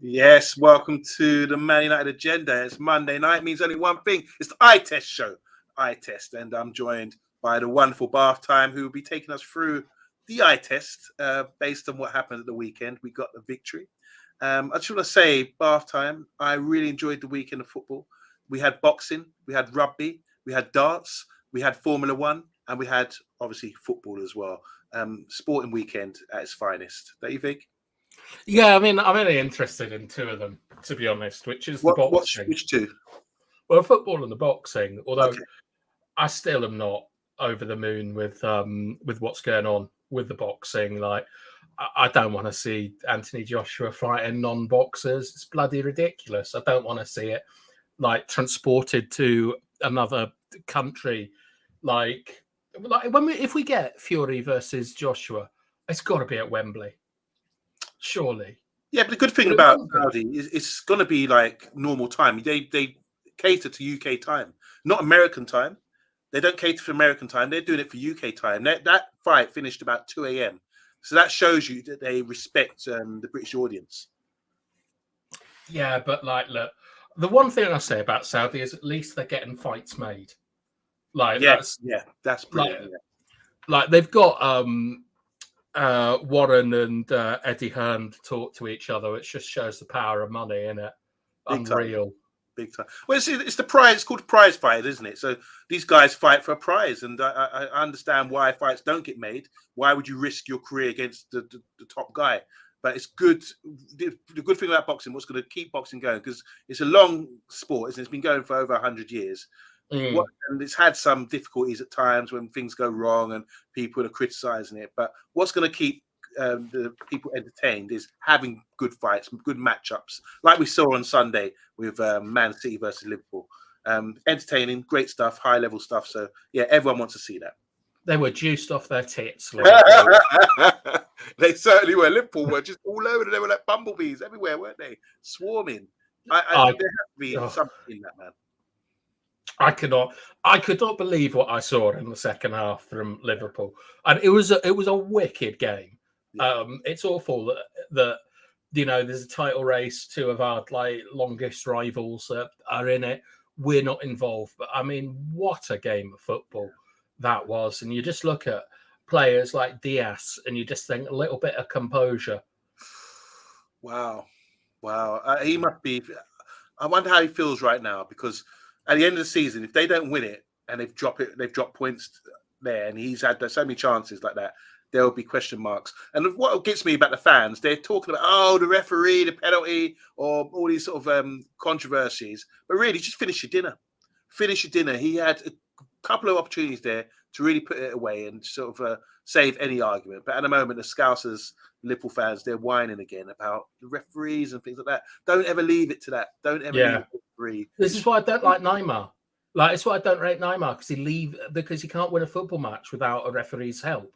Yes, welcome to the Man United Agenda. It's Monday night, means only one thing. It's the Eye Test show. Eye Test, and I'm joined by the wonderful Bath Time, who will be taking us through the eye test based on what happened at the weekend. We got the victory. I just want to say, Bath Time, I really enjoyed the weekend of football. We had boxing, we had rugby, we had darts, we had Formula One, and we had obviously football as well. Sporting weekend at its finest. Don't you think? Yeah, I mean, I'm only interested in two of them, to be honest, which is the boxing. Which two? Well, football and the boxing, although Okay. I still am not over the moon with what's going on with the boxing. Like, I don't want to see Anthony Joshua fighting non-boxers. It's bloody ridiculous. I don't want to see it, like, transported to another country. Like if we get Fury versus Joshua, it's got to be at Wembley. Surely. Yeah, but the good thing about Saudi is it's going to be like normal time. They cater to UK time, not American time. They don't cater for American time. They're doing it for UK time. That fight finished about 2 a.m. So that shows you that they respect the British audience. Yeah, but look, the one thing I say about Saudi is at least they're getting fights made. That's brilliant. Like they've got Warren and Eddie Hearn to talk to each other. It just shows the power of money, isn't it? Unreal. Big time. Well, it's the prize. It's called prize fight, isn't it? So these guys fight for a prize, and I understand why fights don't get made. Why would you risk your career against the top guy? But it's good. The good thing about boxing, what's going to keep boxing going, because it's a long sport, isn't it? It's been going for over 100 years. And it's had some difficulties at times when things go wrong and people are criticizing it. But what's going to keep the people entertained is having good fights, good matchups, like we saw on Sunday with Man City versus Liverpool. Entertaining, great stuff, high level stuff. So yeah, everyone wants to see that. They were juiced off their tits. They certainly were. Liverpool were just all over. They were like bumblebees everywhere, weren't they? Swarming. There has to be something in that, man. I could not believe what I saw in the second half from Liverpool, and it was a wicked game. Yeah. It's awful that there's a title race. Two of our longest rivals are in it. We're not involved, but I mean, what a game of football that was! And you just look at players like Diaz, and you just think a little bit of composure. Wow. He must be. I wonder how he feels right now, because at the end of the season, if they don't win it and they've dropped points there, and he's had so many chances like that, there will be question marks. And what gets me about the fans, they're talking about, the referee, the penalty, or all these sort of controversies. But really, just finish your dinner. Finish your dinner. He had a couple of opportunities there to really put it away and sort of save any argument. But at the moment, the Scousers, Liverpool fans, they're whining again about the referees and things like that. Don't ever leave it to that. Don't ever leave it to the referee. This is why I don't like Neymar. It's why I don't rate Neymar, because he can't win a football match without a referee's help.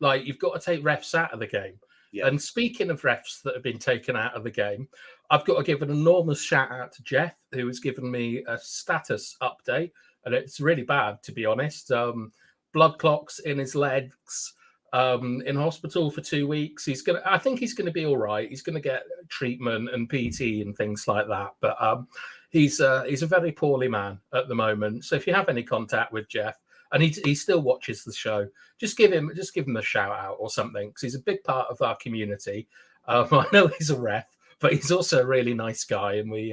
You've got to take refs out of the game. Yeah. And speaking of refs that have been taken out of the game, I've got to give an enormous shout out to Jeff, who has given me a status update, and it's really bad, to be honest. Blood clots in his legs, in hospital for 2 weeks. I think he's going to be all right. He's going to get treatment and PT and things like that. But he's a very poorly man at the moment. So if you have any contact with Jeff, and he still watches the show, just give him a shout out or something, because he's a big part of our community. I know he's a ref, but he's also a really nice guy, and we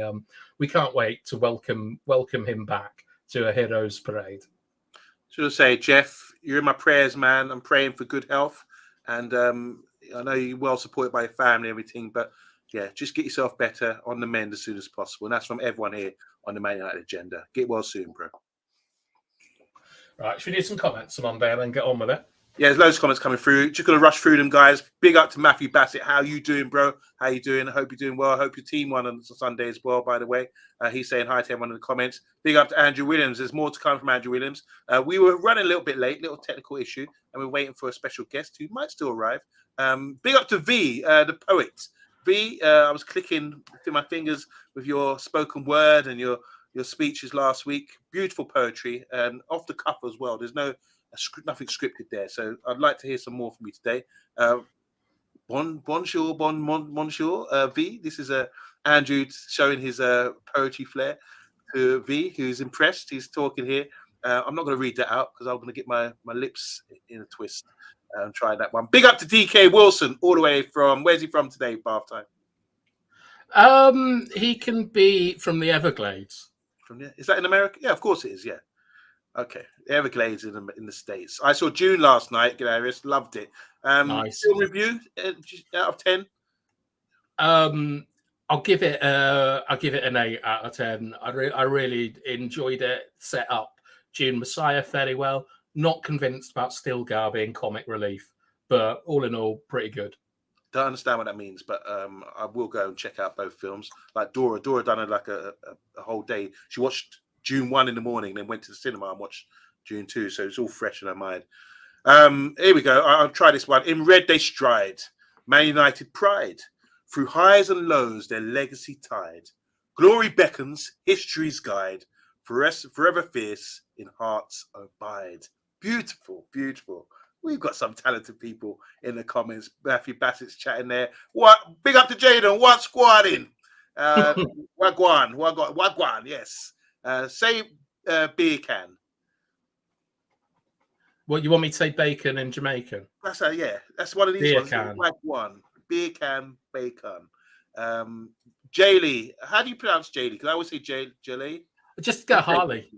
can't wait to welcome him back to a Heroes Parade. Should I say, Jeff, you're in my prayers, man. I'm praying for good health, and I know you're well supported by your family and everything, but yeah, just get yourself better on the mend as soon as possible. And that's from everyone here on the Man United Agenda. Get well soon, bro. Right, should we do some comments on Monday and then get on with it? Yeah, there's loads of comments coming through. Just going to rush through them, guys. Big up to Matthew Bassett. How you doing, bro? How you doing? I hope you're doing well. I hope your team won on Sunday as well, by the way. He's saying hi to everyone in the comments. Big up to Andrew Williams. There's more to come from Andrew Williams. We were running a little bit late, little technical issue, and we're waiting for a special guest who might still arrive. Big up to V, the poet. V, I was clicking through my fingers with your spoken word and your speeches last week. Beautiful poetry, and off the cuff as well. There's nothing scripted there, so I'd like to hear some more from you today. Bonjour, V. This is a Andrew showing his poetry flair to V, who's impressed. He's talking here. I'm not going to read that out because I'm going to get my lips in a twist and try that one. Big up to DK Wilson, all the way from, where's he from today, bath time? He can be from the Everglades. From there? Is that in America? Yeah, of course it is. Yeah. Okay. The Everglades in the States. I saw June last night. Hilarious. Loved it. Nice. Film review out of 10. I'll give it an 8 out of 10. I really enjoyed it. Set up June Messiah fairly well. Not convinced about Stilgar being comic relief, but all in all, pretty good. Don't understand what that means, but I will go and check out both films. Like Dora done it like a whole day. She watched June 1 in the morning, then went to the cinema and watched June 2, so it's all fresh in her mind. Here we go. I'll try this one. In red they stride, Man United pride. Through highs and lows their legacy tied. Glory beckons, history's guide. Forever fierce, in hearts abide. Beautiful, beautiful. We've got some talented people in the comments. Matthew Bassett's chatting there. What? Big up to Jaden. What squadding? Wagwan. Yes. Say beer can. What, you want me to say bacon in Jamaican? Yeah. That's one of these beer ones. Can. Wagwan. Beer can, bacon. Jaylee. How do you pronounce Jaylee? Because I always say Jaylee. Just go Harley.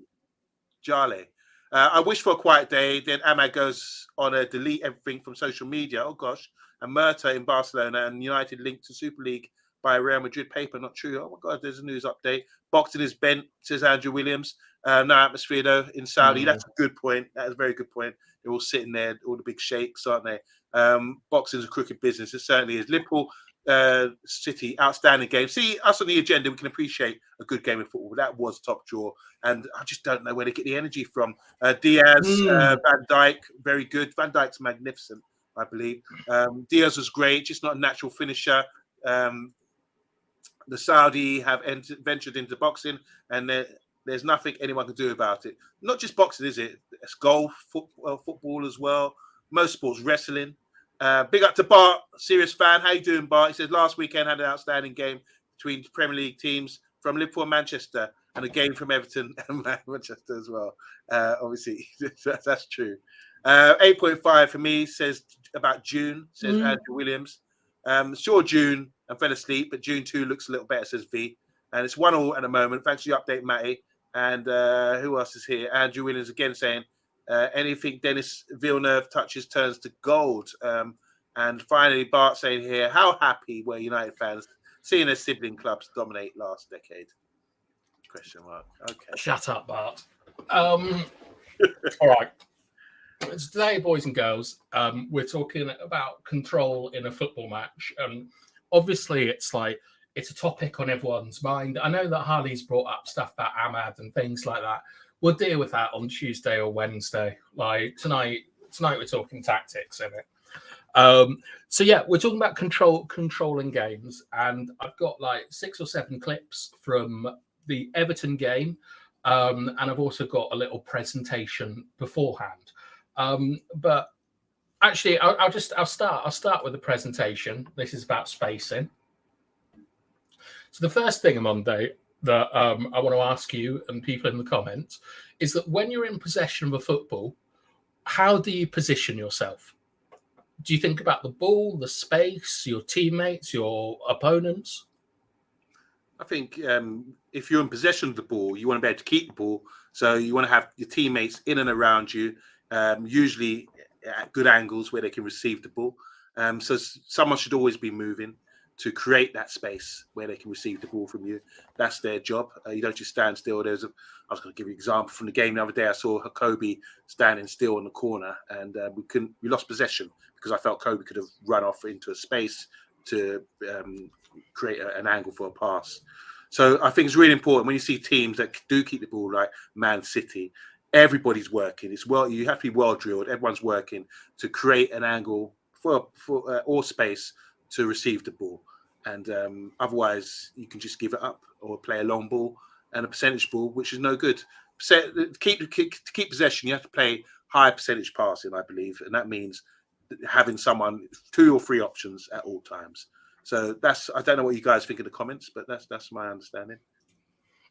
Charlie. I wish for a quiet day. Then Ahmad goes on a delete everything from social media. Oh gosh. And Murta in Barcelona and United linked to Super League by Real Madrid paper. Not true. Oh my God, there's a news update. Boxing is bent, says Andrew Williams. No atmosphere though in Saudi. That's a good point. That is a very good point. They're all sitting there, all the big sheikhs, aren't they? Boxing is a crooked business. It certainly is. Liverpool City, outstanding game. See, us on the agenda, we can appreciate a good game of football. That was top draw, and I just don't know where they get the energy from. Diaz, Van Dijk, very good. Van Dijk's magnificent, I believe. Diaz was great, just not a natural finisher. The Saudi have ventured into boxing, and there's nothing anyone can do about it. Not just boxing, is it? It's golf, football as well. Most sports, wrestling. Big up to Bart, serious fan. How you doing, Bart? He said last weekend had an outstanding game between Premier League teams from Liverpool and Manchester, and a game from Everton and Manchester as well. Obviously, that's true. 8.5 for me, says about June, says Andrew Williams. Sure, June, I fell asleep, but June 2 looks a little better, says V. And it's 1-1 at the moment. Thanks for your update, Matty. And who else is here? Andrew Williams again saying, anything Dennis Villeneuve touches turns to gold. And finally, Bart saying here, how happy were United fans seeing their sibling clubs dominate last decade? Question mark. Okay. Shut up, Bart. All right. Today, boys and girls, we're talking about control in a football match. Obviously, it's a topic on everyone's mind. I know that Harley's brought up stuff about Ahmad and things like that. We'll deal with that on Tuesday or Wednesday. Like tonight we're talking tactics in it. So yeah, we're talking about controlling games, and I've got like 6 or 7 clips from the Everton game, and I've also got a little presentation beforehand. But actually, I'll start with the presentation. This is about spacing. So the first thing, Monday, that I want to ask you and people in the comments is that when you're in possession of a football, how do you position yourself? Do you think about the ball, the space, your teammates, your opponents? I think if you're in possession of the ball, you want to be able to keep the ball. So you want to have your teammates in and around you, usually at good angles where they can receive the ball. So someone should always be moving to create that space where they can receive the ball from you. That's their job. You don't just stand still. I was going to give you an example from the game the other day. I saw Kobe standing still in the corner, and we lost possession because I felt Kobe could have run off into a space to create an angle for a pass. So I think it's really important when you see teams that do keep the ball, like Man City. Everybody's working. You have to be well drilled. Everyone's working to create an angle for or space to receive the ball, and otherwise you can just give it up or play a long ball and a percentage ball, which is no good. To keep possession, you have to play high percentage passing, I believe, and that means having 2 or 3 options at all times. So I don't know what you guys think of the comments, but that's my understanding.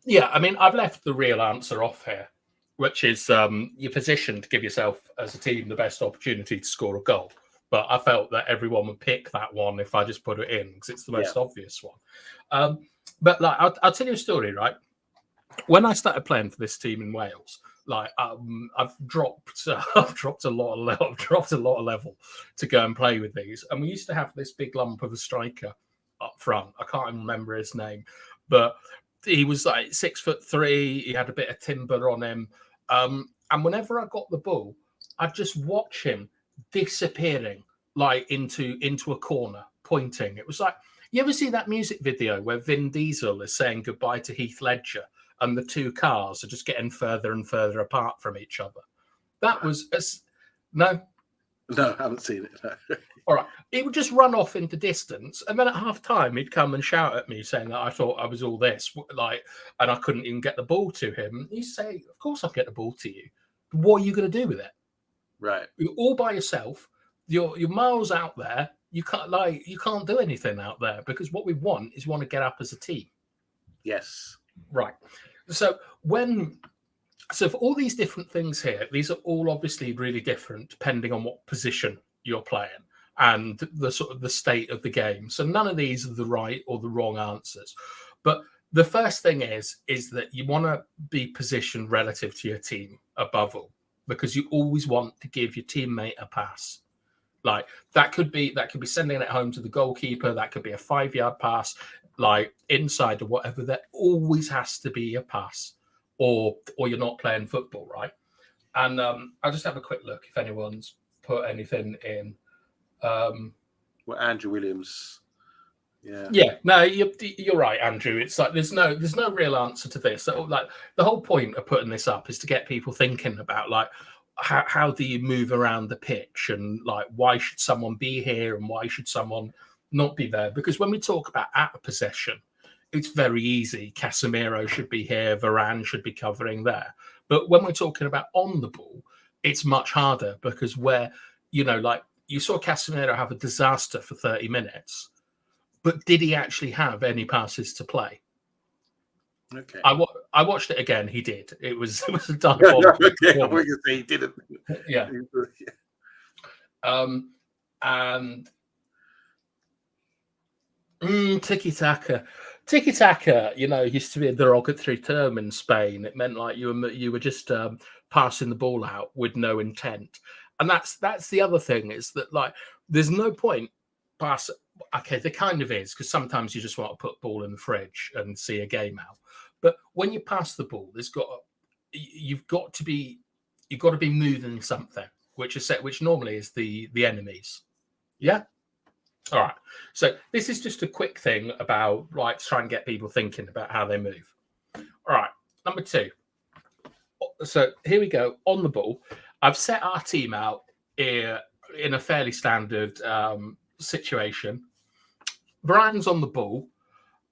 Yeah, I mean, I've left the real answer off here, which is you're positioned to give yourself as a team the best opportunity to score a goal. But I felt that everyone would pick that one if I just put it in because it's the most obvious one. But like, I'll tell you a story, right? When I started playing for this team in Wales, like I've dropped a lot of level to go and play with these, and we used to have this big lump of a striker up front. I can't even remember his name, but he was like 6'3". He had a bit of timber on him, and whenever I got the ball, I'd just watch him disappearing like into a corner, pointing. It was like, you ever see that music video where Vin Diesel is saying goodbye to Heath Ledger and the two cars are just getting further and further apart from each other? That was no, I haven't seen it. No. All right. He would just run off into distance, and then at half time he'd come and shout at me saying that I thought I was all this, like, and I couldn't even get the ball to him. He'd say, "Of course I'll get the ball to you. What are you going to do with it? Right. You're all by yourself. You're miles out there. You can't do anything out there because what we want is to get up as a team." Yes. Right. So for all these different things here, these are all obviously really different depending on what position you're playing and the sort of the state of the game. So none of these are the right or the wrong answers. But the first thing is that you want to be positioned relative to your team above all, because you always want to give your teammate a pass. Like that could be sending it home to the goalkeeper. That could be a 5-yard pass, like inside or whatever. There always has to be a pass, or you're not playing football, right? And I'll just have a quick look if anyone's put anything in. Well, Andrew Williams. Yeah. No, you're right, Andrew. It's like there's no real answer to this. So, like the whole point of putting this up is to get people thinking about like how do you move around the pitch, and like why should someone be here and why should someone not be there? Because when we talk about out of possession, it's very easy. Casemiro should be here, Varane should be covering there. But when we're talking about on the ball, it's much harder because like you saw Casemiro have a disaster for 30 minutes, but did he actually have any passes to play? Okay. I watched it again. He did. It was a diabolical. Okay. I was going to say he didn't. Yeah. And tiki-taka. Tiki-taka, used to be a derogatory term in Spain. It meant like you were just passing the ball out with no intent. And that's the other thing, is that like there's no point pass. Okay, there kind of is, because sometimes you just want to put ball in the fridge and see a game out. But when you pass the ball, you've got to be moving something, which normally is the enemies. Yeah. All right. So this is just a quick thing about like trying to get people thinking about how they move. All right. Number 2. So here we go. On the ball, I've set our team out in a fairly standard situation. Varane's on the ball,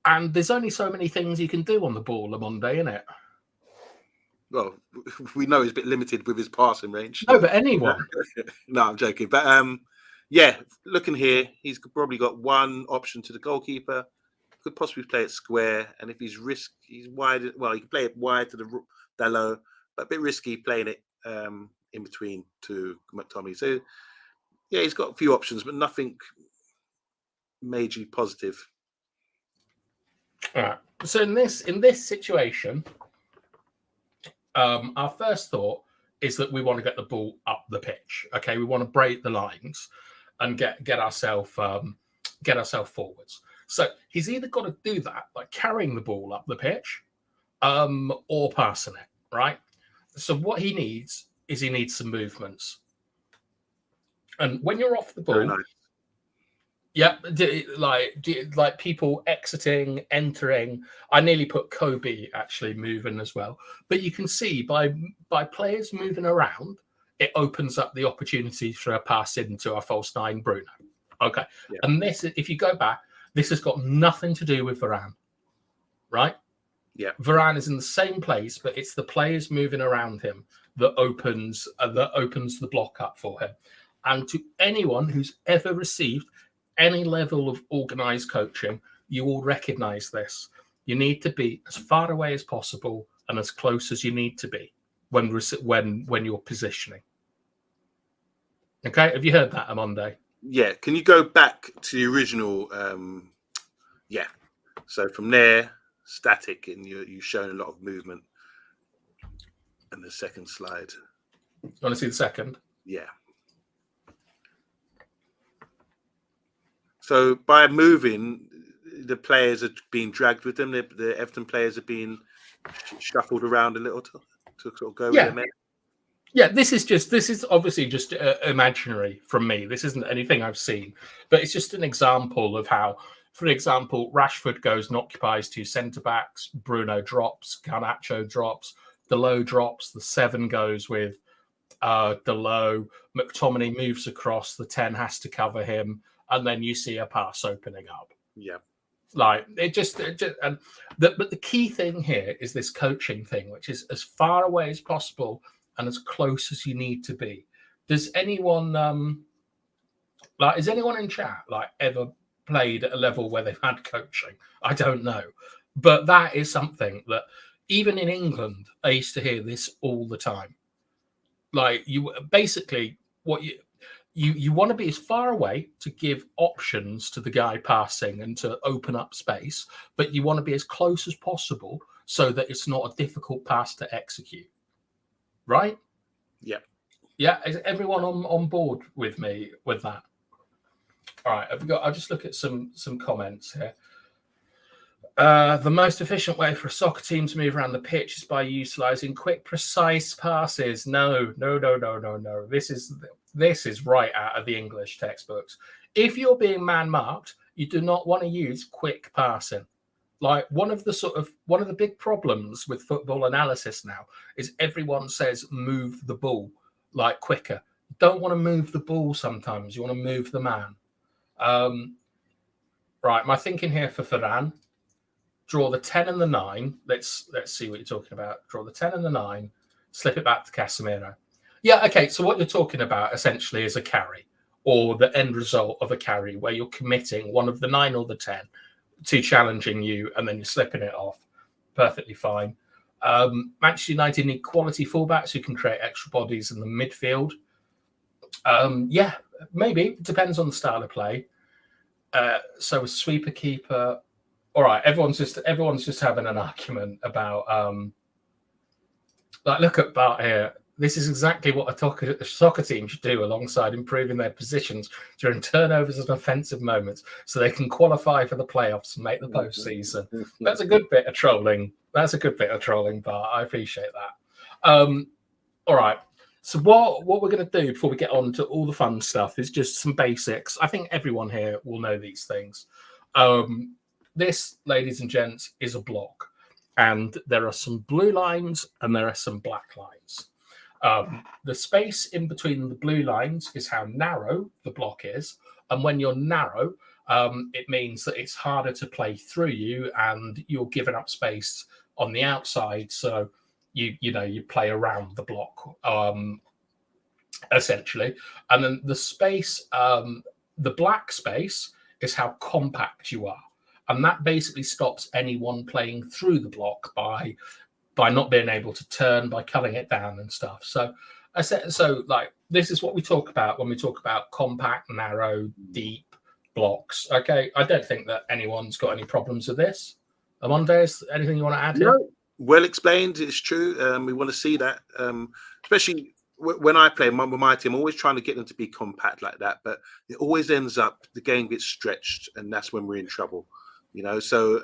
and there's only so many things you can do on the ball, Monday, isn't it? Well, we know he's a bit limited with his passing range. No, but anyone. No, I'm joking. But yeah, looking here, he's probably got one option to the goalkeeper. Could possibly play it square, and if he's wide. Well, he can play it wide to the Dalot, but a bit risky playing it in between to McTominay. So yeah, he's got a few options, but nothing majorly positive. All right. So in this situation, our first thought is that we want to get the ball up the pitch. Okay, we want to break the lines and get ourselves forwards. So he's either got to do that, like carrying the ball up the pitch, or passing it, right? So what he needs is some movements. And when you're off the ball, yeah, like people exiting, entering. I nearly put Kobe actually moving as well. But you can see by players moving around, it opens up the opportunity for a pass into our false 9, Bruno. Okay. Yeah. And this, if you go back, this has got nothing to do with Varane, right? Yeah. Varane is in the same place, but it's the players moving around him that opens the block up for him. And to anyone who's ever received any level of organised coaching, you will recognise this. You need to be as far away as possible and as close as you need to be when you're positioning. Okay, have you heard that, Amonde? Yeah. Can you go back to the original? Yeah. So from there, static, and you've shown a lot of movement. And the second slide. You want to see the second? Yeah. So by moving, the players are being dragged with them. The Everton players are being shuffled around a little to sort of go with them. Yeah, this is obviously just imaginary from me. This isn't anything I've seen, but it's just an example of how, for example, Rashford goes and occupies 2 centre-backs, Bruno drops, Garnacho drops, Dalot drops, the 7 goes with Dalot, McTominay moves across, the 10 has to cover him, and then you see a pass opening up. Yeah. Like but the key thing here is this coaching thing, which is as far away as possible and as close as you need to be. Does anyone is anyone in chat ever played at a level where they've had coaching? I don't know, but that is something that even in England, I used to hear this all the time. Like you basically what you want to be as far away to give options to the guy passing and to open up space, but you want to be as close as possible so that it's not a difficult pass to execute. Right? Yeah. Yeah. Is everyone on board with me with that? All right. I'll just look at some comments here. The most efficient way for a soccer team to move around the pitch is by utilising quick, precise passes. No. This is right out of the English textbooks. If you're being man-marked, you do not want to use quick passing. Like one of the big problems with football analysis now is everyone says move the ball quicker. You don't want to move the ball sometimes. You want to move the man. Right, my thinking here for Varane. Draw the 10 and the 9. Let's see what you're talking about. Draw the 10 and the 9. Slip it back to Casemiro. Yeah, okay. So what you're talking about essentially is a carry, or the end result of a carry, where you're committing one of the 9 or the 10 to challenging you, and then you're slipping it off. Perfectly fine. Manchester United need quality fullbacks who can create extra bodies in the midfield. Yeah, maybe. Depends on the style of play. So a sweeper keeper. All right, everyone's just having an argument about look at Bart here. This is exactly what a soccer team should do alongside improving their positions during turnovers and offensive moments so they can qualify for the playoffs and make the postseason. That's a good bit of trolling. Bart. I appreciate that. All right. So what we're going to do before we get on to all the fun stuff is just some basics. I think everyone here will know these things. This, ladies and gents, is a block. And there are some blue lines and there are some black lines. The space in between the blue lines is how narrow the block is. And when you're narrow, it means that it's harder to play through you and you're giving up space on the outside. So you play around the block, essentially. And then the space, the black space is how compact you are. And that basically stops anyone playing through the block by not being able to turn, by cutting it down and stuff. So this is what we talk about when we talk about compact, narrow, deep blocks. Okay, I don't think that anyone's got any problems with this. Amonde, is anything you want to add here? No, well explained. It's true. We want to see that, especially when I play with my team. I'm always trying to get them to be compact like that, but it always ends up the game gets stretched, and that's when we're in trouble. So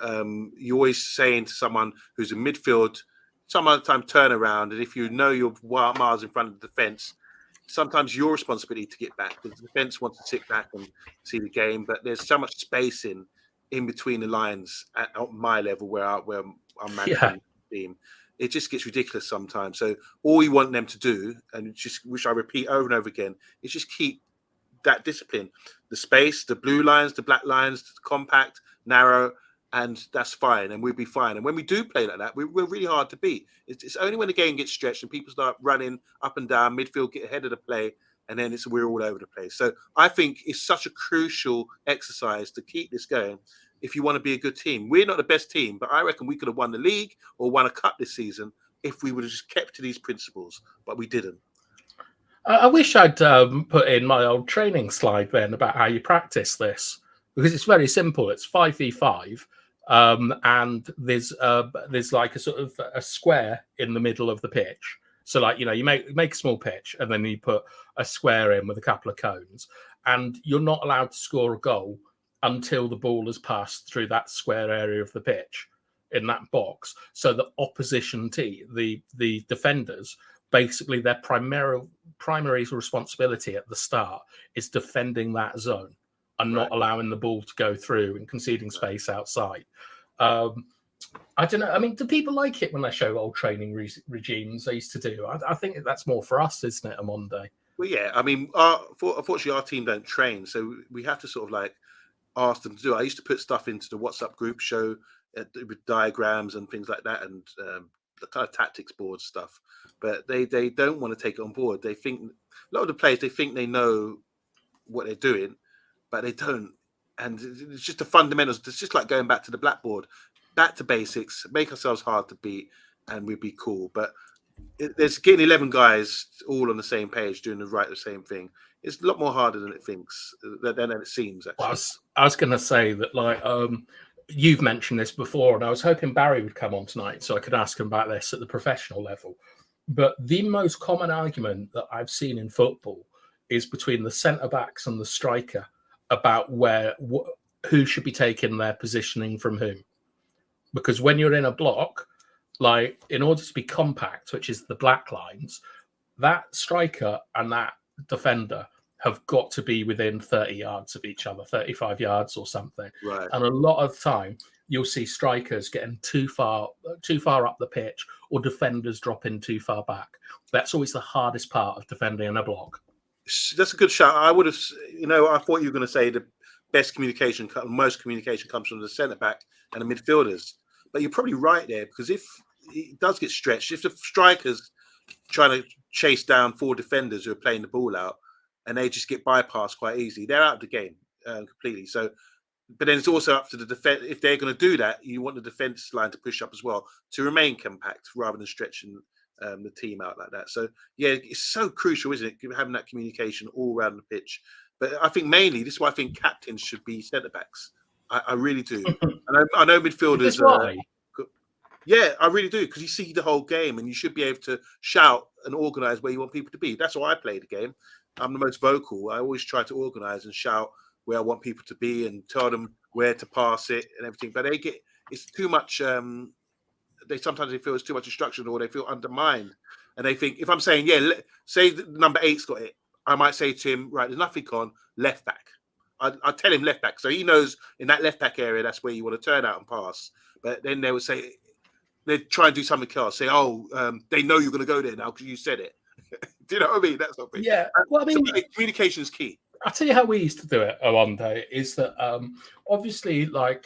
you're always saying to someone who's in midfield, some other time turn around, and if you know you're miles in front of the defence, sometimes your responsibility to get back, because the defence wants to sit back and see the game, but there's so much space in between the lines at my level where I'm managing the team. It just gets ridiculous sometimes. So all you want them to do, and just which I repeat over and over again, is just keep that discipline. The space, the blue lines, the black lines, the compact, narrow, and that's fine, and we'll be fine. And when we do play like that, we're really hard to beat. It's only when the game gets stretched and people start running up and down, midfield get ahead of the play, and then we're all over the place. So I think it's such a crucial exercise to keep this going if you want to be a good team. We're not the best team, but I reckon we could have won the league or won a cup this season if we would have just kept to these principles, but we didn't. I wish I'd put in my old training slide then about how you practice this, because it's very simple. It's 5v5, and there's like a sort of a square in the middle of the pitch. So like, you make a small pitch and then you put a square in with a couple of cones, and you're not allowed to score a goal until the ball has passed through that square area of the pitch in that box. So the opposition team, the defenders, basically their primary responsibility at the start is defending that zone and not allowing the ball to go through and conceding space outside. I don't know. I mean, do people like it when they show old training regimes they used to do? I think that's more for us, isn't it, Amonde? Well, yeah. I mean, unfortunately, our team don't train, so we have to sort of like ask them to do it. I used to put stuff into the WhatsApp group show with diagrams and things like that, and the kind of tactics board stuff. But they don't want to take it on board. They think a lot of the players, they think they know what they're doing, but they don't. And it's just the fundamentals. It's just like going back to the blackboard, back to basics, make ourselves hard to beat, and we'd be cool. But there's getting 11 guys all on the same page doing the same thing. It's a lot more harder than it thinks, than it seems. Actually, well, I was going to say that, like, you've mentioned this before, and I was hoping Barry would come on tonight so I could ask him about this at the professional level. But the most common argument that I've seen in football is between the centre backs and the striker about who should be taking their positioning from whom. Because when you're in a block, like, in order to be compact, which is the black lines, that striker and that defender have got to be within 30 yards of each other, 35 yards or something. Right. And a lot of the time, you'll see strikers getting too far up the pitch, or defenders dropping too far back. That's always the hardest part of defending in a block. That's a good shout. I would have, I thought you were going to say the most communication comes from the centre back and the midfielders. But you're probably right there, because if it does get stretched, if the strikers trying to chase down 4 defenders who are playing the ball out, and they just get bypassed quite easily, they're out of the game completely. So, but then it's also up to the defense. If they're going to do that, you want the defense line to push up as well to remain compact rather than stretching the team out like that. So, yeah, it's so crucial, isn't it, having that communication all around the pitch. But I think mainly this is why I think captains should be centre backs. I really do. And I know midfielders. Yeah, I really do, because you see the whole game and you should be able to shout and organise where you want people to be. That's why I play the game. I'm the most vocal. I always try to organise and shout where I want people to be and tell them where to pass it and everything. But it's too much. Sometimes they feel it's too much instruction, or they feel undermined, and they think if I'm saying, say number 8's got it, I might say to him, right, there's nothing on left back. I tell him left back, so he knows in that left back area that's where you want to turn out and pass. But then they would say, they try and do something else. Say, they know you're going to go there now because you said it. Do you know what I mean? That sort of thing. Yeah. Well, I mean, communication is key. I'll tell you how we used to do it one day. Is that obviously, like,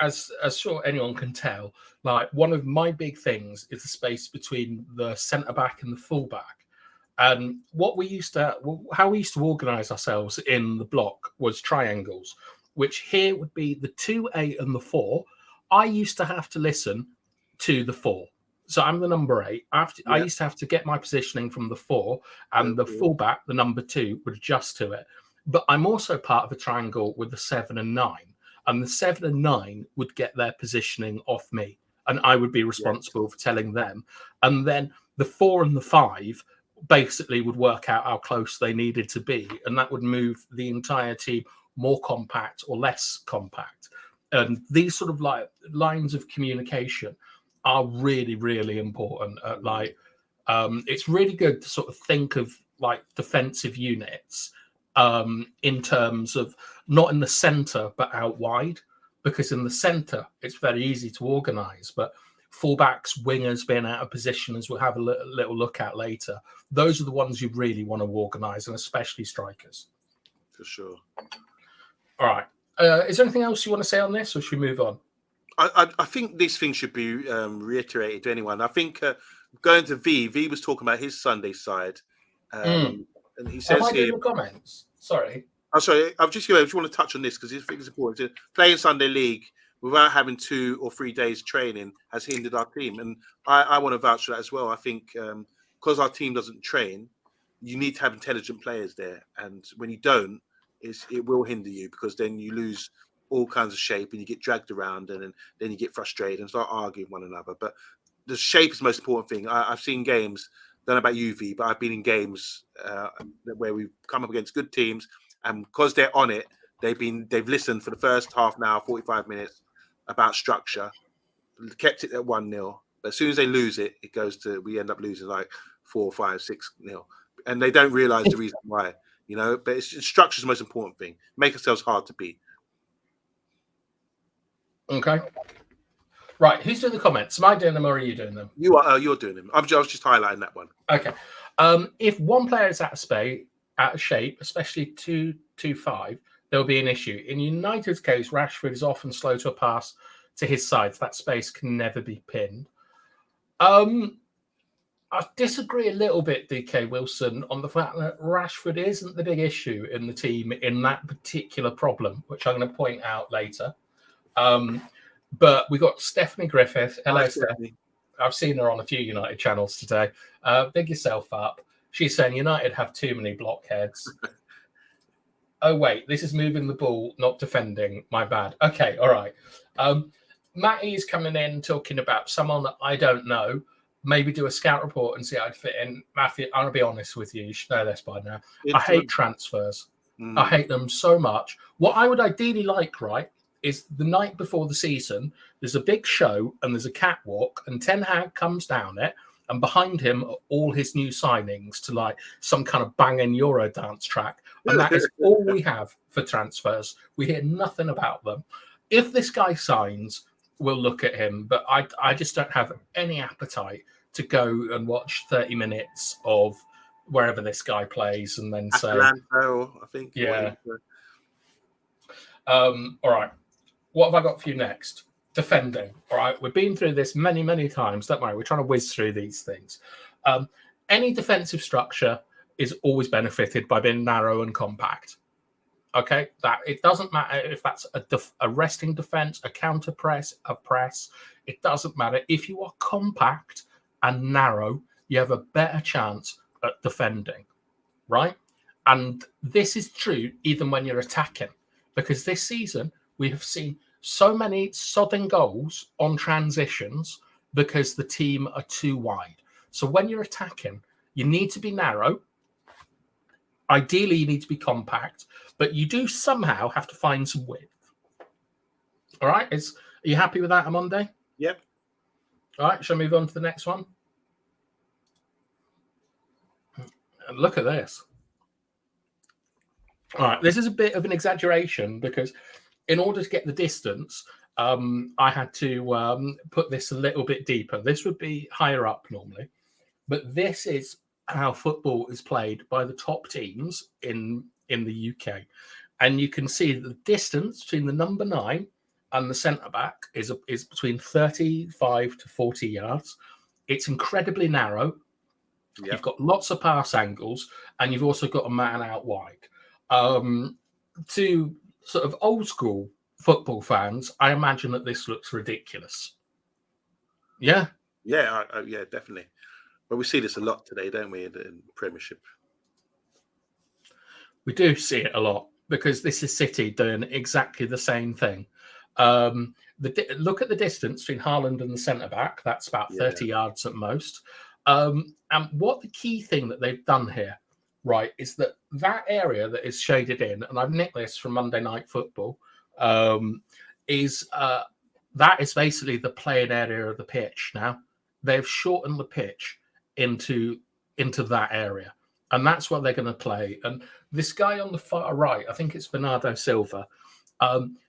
as sure anyone can tell, like, one of my big things is the space between the centre back and the full back. And how we used to organise ourselves in the block was triangles, which here would be the 2, 8, and the 4. I used to have to listen to the 4. So I'm the number 8. I used to have to get my positioning from the 4, and the fullback, the number 2, would adjust to it. But I'm also part of a triangle with the 7 and 9, and the 7 and 9 would get their positioning off me, and I would be responsible for telling them. And then the 4 and the 5 basically would work out how close they needed to be, and that would move the entire team more compact or less compact. And these sort of like lines of communication are really, really important. It's really good to sort of think of like defensive units in terms of not in the center but out wide, because in the center it's very easy to organize, but fullbacks, wingers being out of position, as we'll have a little look at later, those are the ones you really want to organize, and especially strikers. For sure. All right. Is there anything else you want to say on this, or should we move on? I think this thing should be reiterated to anyone. I think going to V was talking about his Sunday side. And he Am says I here, doing the comments? Sorry. I'm sorry, I just want to touch on this because I think it's important. Playing Sunday League without having 2 or 3 days training has hindered our team. And I want to vouch for that as well. I think because our team doesn't train, you need to have intelligent players there. And when you don't, it will hinder you because then you lose all kinds of shape and you get dragged around and then you get frustrated and start arguing one another. But the shape is the most important thing. I've seen games, don't know about UV, but I've been in games where we've come up against good teams, and because they're on it, they've listened for the first half an hour, 45 minutes about structure, kept it at 1-0. But as soon as they lose it, we end up losing like 4, 5, 6-0, and they don't realise the reason why. But structure is the most important thing. Make ourselves hard to beat. Okay. Right, who's doing the comments? Am I doing them or are you doing them? You are. You're doing them. I was just highlighting that one. Okay. If one player is out of shape, especially 2-5, there'll be an issue. In United's case, Rashford is often slow to a pass to his sides. That space can never be pinned. I disagree a little bit, DK Wilson, on the fact that Rashford isn't the big issue in the team in that particular problem, which I'm going to point out later. But we got Stephanie Griffith. Hello, Stephanie. I've seen her on a few United channels today. Big yourself up. She's saying United have too many blockheads. Oh, wait, this is moving the ball, not defending. My bad. Okay, all right. Matty's coming in talking about someone that I don't know. Maybe do a scout report and see how I'd fit in. Matthew, I'm going to be honest with you. You should know this by now. I hate transfers. I hate them so much. What I would ideally like, right, is the night before the season, there's a big show and there's a catwalk and Ten Hag comes down it and behind him are all his new signings to like some kind of banging Euro dance track. And that is all we have for transfers. We hear nothing about them. If this guy signs, we'll look at him. But I just don't have any appetite to go and watch 30 minutes of wherever this guy plays and then say... Atlanta, I think. Yeah. All right. What have I got for you next? Defending. All right. We've been through this many, many times. Don't worry. We're trying to whiz through these things. Any defensive structure is always benefited by being narrow and compact. Okay. That it doesn't matter if that's a resting defense, a counter press, a press. It doesn't matter. If you are compact and narrow, you have a better chance at defending. Right. And this is true even when you're attacking, because this season, we have seen so many sodding goals on transitions because the team are too wide. So when you're attacking, you need to be narrow. Ideally, you need to be compact, but you do somehow have to find some width. All right. Are you happy with that, Amonde? Yep. All right. Shall I move on to the next one? And look at this. All right. This is a bit of an exaggeration because in order to get the distance, I had to put this a little bit deeper. This would be higher up normally, but this is how football is played by the top teams in the UK. And you can see the distance between the number 9 and the centre-back is between 35 to 40 yards. It's incredibly narrow. Yep. You've got lots of pass angles, and you've also got a man out wide. To sort of old school football fans, I imagine that this looks ridiculous. Yeah? Yeah, yeah, definitely. But we see this a lot today, don't we, in the Premiership? We do see it a lot because this is City doing exactly the same thing. Look at the distance between Haaland and the centre-back. That's about 30 yards at most. And what the key thing that they've done here, right, is that area that is shaded in, and I've nicked this from Monday Night Football, is that is basically the playing area of the pitch now. They've shortened the pitch into that area, and that's what they're going to play. And this guy on the far right, I think it's Bernardo Silva,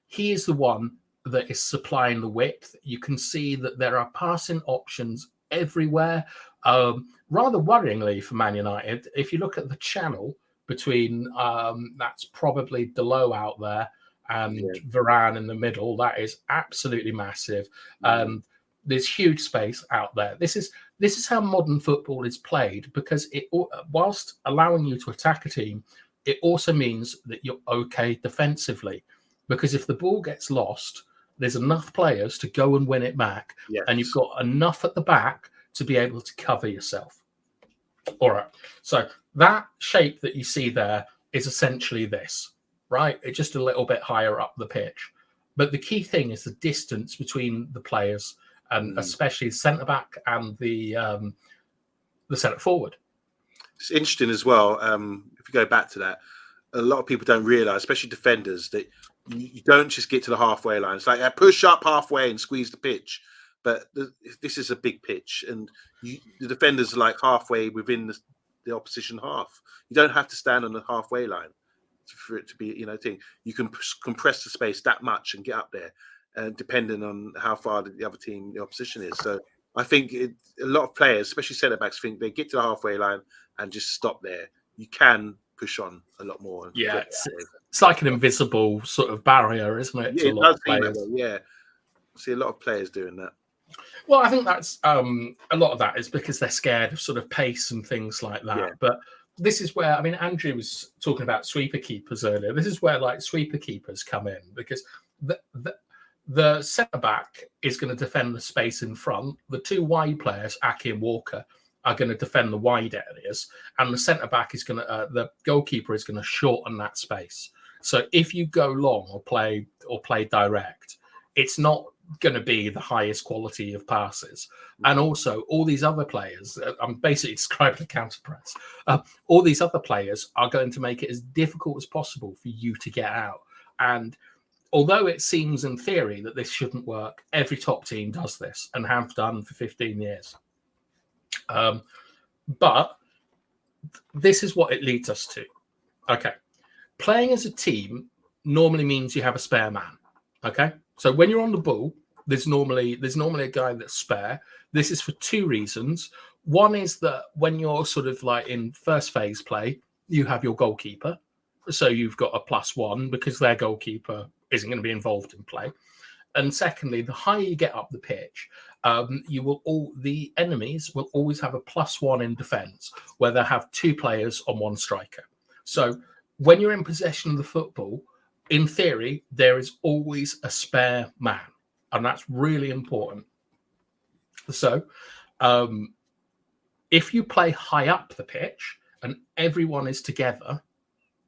he is the one that is supplying the width. You can see that there are passing options everywhere. Rather worryingly for Man United, if you look at the channel between that's probably Delo out there and Varane in the middle, that is absolutely massive. There's huge space out there. This this is how modern football is played, because it, whilst allowing you to attack a team, it also means that you're okay defensively, because if the ball gets lost, there's enough players to go and win it back, and you've got enough at the back to be able to cover yourself. All right, so that shape that you see there is essentially this, right? It's just a little bit higher up the pitch. But the key thing is the distance between the players, and especially the centre back and the centre forward. It's interesting as well. If you go back to that, a lot of people don't realise, especially defenders, that you don't just get to the halfway line. It's like push up halfway and squeeze the pitch. But this is a big pitch, and the defenders are like halfway within the opposition half. You don't have to stand on the halfway line for it to be, thing. You can compress the space that much and get up there, and depending on how far the other team, the opposition is. So I think a lot of players, especially centre backs, think they get to the halfway line and just stop there. You can push on a lot more. Yeah, it's like an invisible sort of barrier, isn't it? Yeah, it does seem that way, yeah. I see a lot of players doing that. Well, I think that's a lot of that is because they're scared of sort of pace and things like that. Yeah. But this is where, I mean, Andrew was talking about sweeper keepers earlier. This is where like sweeper keepers come in, because the centre back is going to defend the space in front. The two wide players, Aki and Walker, are going to defend the wide areas, and the centre back is going to, the goalkeeper is going to shorten that space. So if you go long or play direct, it's not going to be the highest quality of passes. And also all these other players, I'm basically describing a counter press, all these other players are going to make it as difficult as possible for you to get out. And although it seems in theory that this shouldn't work, every top team does this and have done for 15 years. But this is what it leads us to. Okay. Playing as a team normally means you have a spare man. Okay. So when you're on the ball, there's normally a guy that's spare. This is for two reasons. One is that when you're sort of like in first phase play, you have your goalkeeper. So you've got a +1 because their goalkeeper isn't going to be involved in play. And secondly, the higher you get up the pitch, the enemies will always have a +1 in defence, where they have two players on one striker. So when you're in possession of the football, in theory, there is always a spare man, and that's really important. So if you play high up the pitch and everyone is together,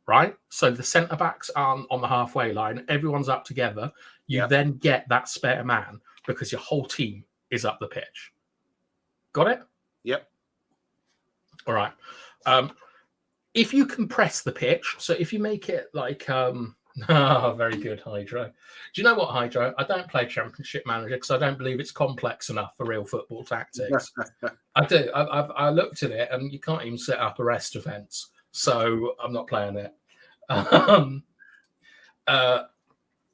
right? So the centre backs aren't on the halfway line, everyone's up together, you then get that spare man because your whole team is up the pitch. Got it? Yep. All right. If you compress the pitch, so if you make it like very good, Hydro. Do you know what, Hydro? I don't play Championship Manager because I don't believe it's complex enough for real football tactics. I do. I looked at it, and you can't even set up a rest defence, so I'm not playing it.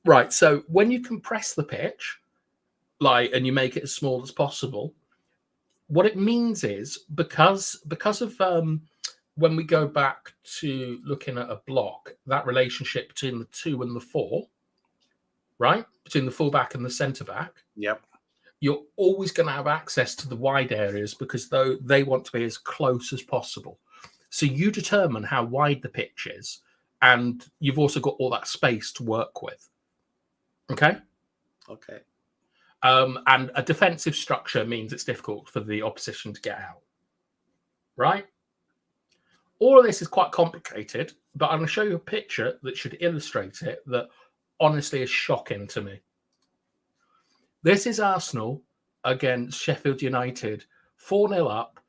Right. So when you compress the pitch, and you make it as small as possible, what it means is because of when we go back to looking at a block, that relationship between the 2 and the 4, right? Between the fullback and the centre back. Yep. You're always going to have access to the wide areas because they want to be as close as possible. So you determine how wide the pitch is, and you've also got all that space to work with. Okay? Okay. And a defensive structure means it's difficult for the opposition to get out. Right? All of this is quite complicated, but I'm going to show you a picture that should illustrate it that honestly is shocking to me. This is Arsenal against Sheffield United, 4-0 up,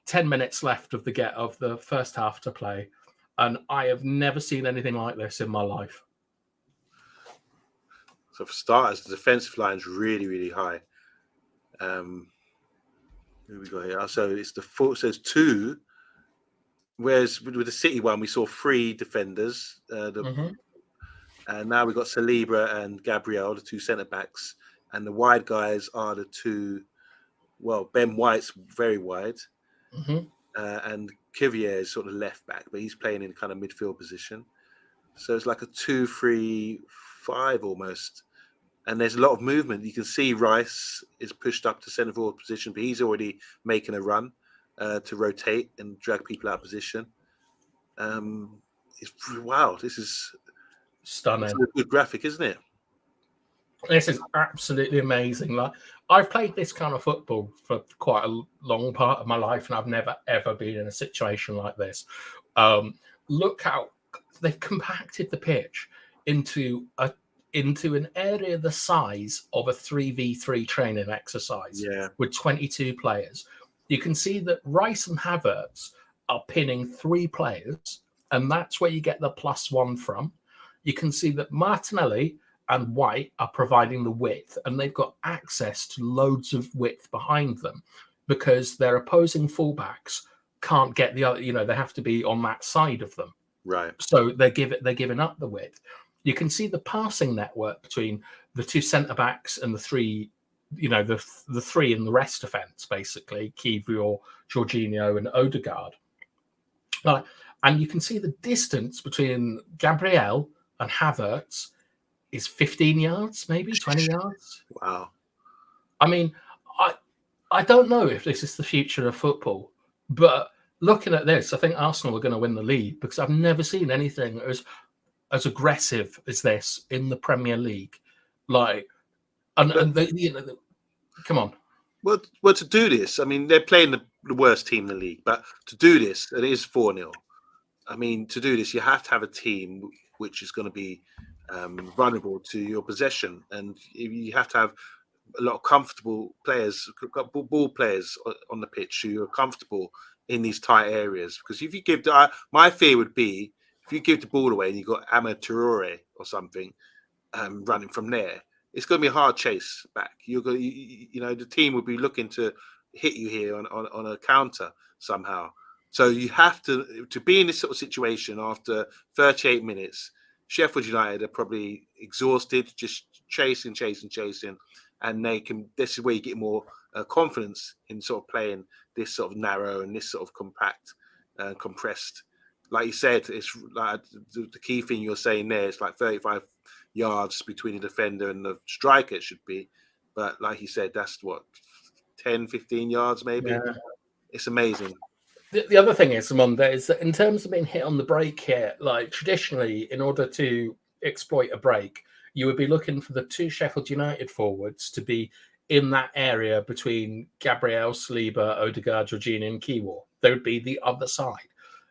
10 minutes left of the first half to play, and I have never seen anything like this in my life. So for starters, the defensive line is really, really high. Who we got here? So it's the 4. So it's 2. Whereas with the City one, we saw 3 defenders. And now we've got Saliba and Gabriel, the 2 centre backs. And the wide guys are the 2. Well, Ben White's very wide. And Kivier is sort of left back, but he's playing in kind of midfield position. So it's like a 2-3-5 almost. and there's a lot of movement. You can see Rice is pushed up to centre forward position, but he's already making a run to rotate and drag people out of position. Wow, this is stunning. It's a good graphic, isn't it? This is absolutely amazing. Like, I've played this kind of football for quite a long part of my life, and I've never ever been in a situation like this. Look how they've compacted the pitch into an area the size of a 3v3 training exercise with 22 players. You can see that Rice and Havertz are pinning 3 players, and that's where you get the +1 from. You can see that Martinelli and White are providing the width, and they've got access to loads of width behind them because their opposing fullbacks can't get the other, they have to be on that side of them. Right. So they're giving up the width. You can see the passing network between the 2 centre-backs and the 3, the 3 in the rest defence, basically, Kiwior, Jorginho and Odegaard. And you can see the distance between Gabriel and Havertz is 15 yards, maybe 20 yards. Wow. I mean, I don't know if this is the future of football, but looking at this, I think Arsenal are going to win the league because I've never seen anything as aggressive as this in the Premier League. Like, come on. Well, to do this, I mean, they're playing the worst team in the league, but to do this, and it is 4-0. I mean, to do this, you have to have a team which is going to be vulnerable to your possession, and you have to have a lot of comfortable players, ball players on the pitch who are comfortable in these tight areas. Because if you give, my fear would be if you give the ball away and you've got Ama Traore or something running from there, it's going to be a hard chase back. You're going, the team would be looking to hit you here on a counter somehow. So you have to be in this sort of situation after 38 minutes. Sheffield United are probably exhausted, just chasing, and this is where you get more confidence in sort of playing this sort of narrow and this sort of compact, compressed. Like you said, it's like the key thing you're saying there. It's like 35 yards between the defender and the striker. It should be, but like you said, that's what 10, 15 yards maybe. Yeah. It's amazing. The other thing is, Monday, is that in terms of being hit on the break here, like traditionally, in order to exploit a break, you would be looking for the 2 Sheffield United forwards to be in that area between Gabriel, Saliba, Odegaard, Jorginho, and Kiwior. They would be the other side.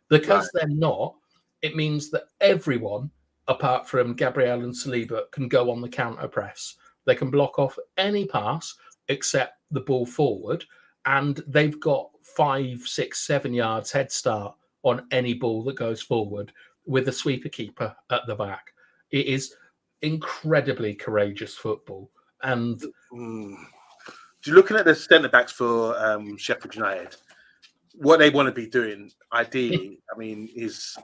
Because they're not, it means that everyone, apart from Gabriel and Saliba, can go on the counter press. They can block off any pass except the ball forward, and they've got 5, 6, 7 yards head start on any ball that goes forward with a sweeper keeper at the back. It is incredibly courageous football. And looking at the centre backs for Sheffield United, what they want to be doing ideally, I mean, is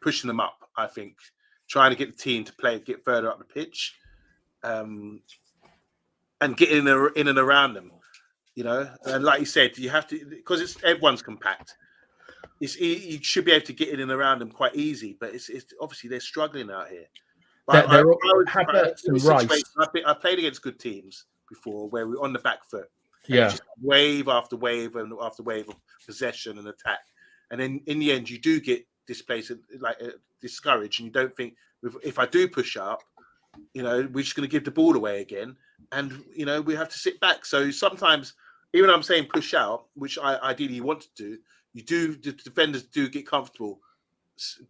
pushing them up. I think trying to get the team to get further up the pitch, and get in and around them. And like you said, you have to, because everyone's compact. You should be able to get in and around them quite easy, but it's obviously they're struggling out here. I played against good teams before where we're on the back foot. Just wave after wave and after wave of possession and attack, and then in the end you do get displaced, discouraged, and you don't think, if I do push up, we're just going to give the ball away again, and we have to sit back. So sometimes, even though I'm saying push out, which I ideally want to do, the defenders do get comfortable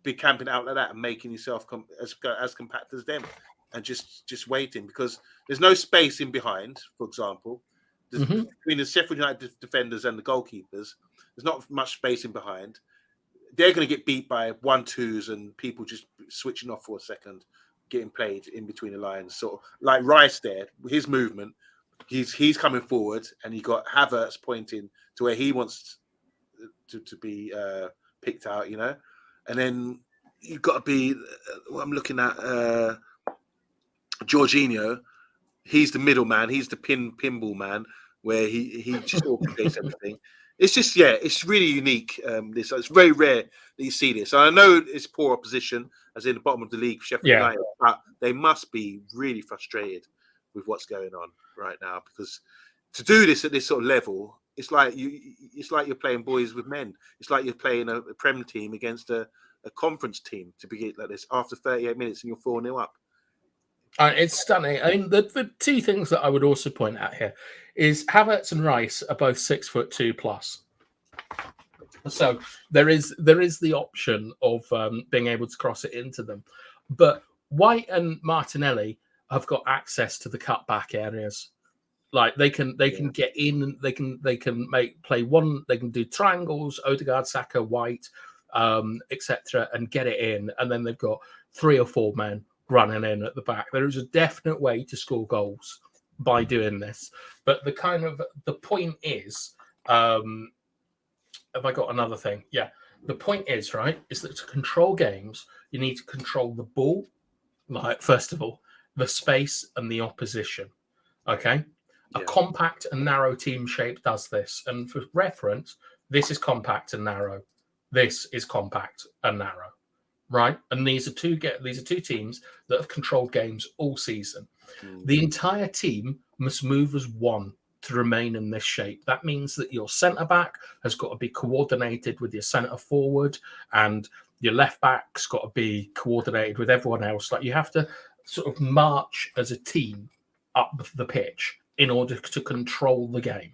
be camping out like that and making yourself as compact as them, and just waiting, because there's no space in behind. For example, between the Sheffield United defenders and the goalkeepers, there's not much space in behind. They're going to get beat by 1-2s and people just switching off for a second, getting played in between the lines. Sort of like Rice there, his movement, he's coming forward, and you got Havertz pointing to where he wants to be picked out, and then you've got to be. I'm looking at Jorginho. He's the middleman. He's the pinball man, where he just orchestrates everything. It's just, it's really unique. It's very rare that you see this. And I know it's poor opposition, as in the bottom of the league, Sheffield United, but they must be really frustrated with what's going on right now, because to do this at this sort of level, it's like you're playing boys with men. It's like you're playing a Prem team against a conference team to begin like this after 38 minutes and you're 4-0 up. It's stunning. I mean, the two things that I would also point out here is Havertz and Rice are both 6'2" plus. So there is the option of being able to cross it into them, but White and Martinelli have got access to the cutback areas. Like they can get in, they can play one, they can do triangles, Odegaard, Saka, White, etc., and get it in, and then they've got 3 or 4 men running in at the back. There is a definite way to score goals by doing this, but the point is, have I got another thing? Yeah, the point is is that to control games, you need to control the ball, like first of all, the space and the opposition. Okay. A compact and narrow team shape does this. And for reference, this is compact and narrow. This is compact and narrow, right? And these are two teams that have controlled games all season. The entire team must move as one to remain in this shape. That means that your centre back has got to be coordinated with your centre forward, and your left back's got to be coordinated with everyone else. Like you have to sort of march as a team up the pitch in order to control the game.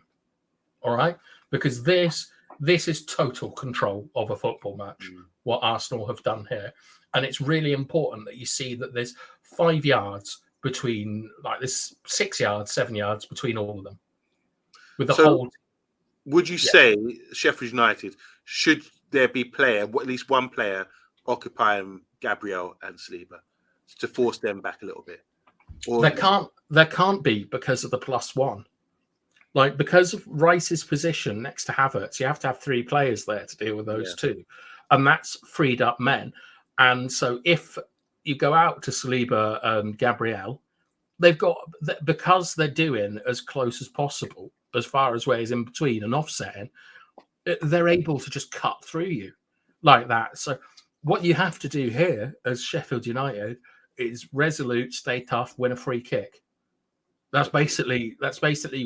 All right? Because this is total control of a football match, what Arsenal have done here. And it's really important that you see that there's 5 yards between, like this 6 yards, 7 yards between all of them. With the whole. Would you say Sheffield United, should there be at least one player occupying Gabriel and Saliba to force them back a little bit? Or There can't be, because of the +1. Like, because of Rice's position next to Havertz, you have to have 3 players there to deal with those two. And that's freed up men. And so if you go out to Saliba and Gabriel, they've got, because they're doing as close as possible, as far as ways in between and offsetting, they're able to just cut through you like that. So what you have to do here as Sheffield United is resolute, stay tough, win a free kick. That's basically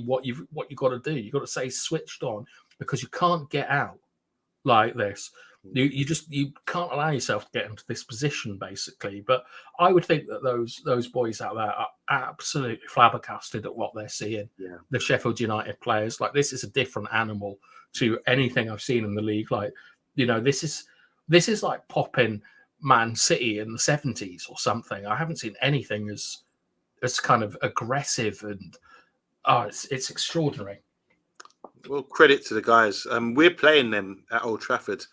what you've got to do. You've got to stay switched on, because you can't get out like this. You can't allow yourself to get into this position, basically. But I would think that those boys out there are absolutely flabbergasted at what they're seeing. Yeah. The Sheffield United players, like, this is a different animal to anything I've seen in the league. Like, this is like popping Man City in the 70s or something. I haven't seen anything as kind of aggressive, and it's extraordinary. Well, credit to the guys. We're playing them at Old Trafford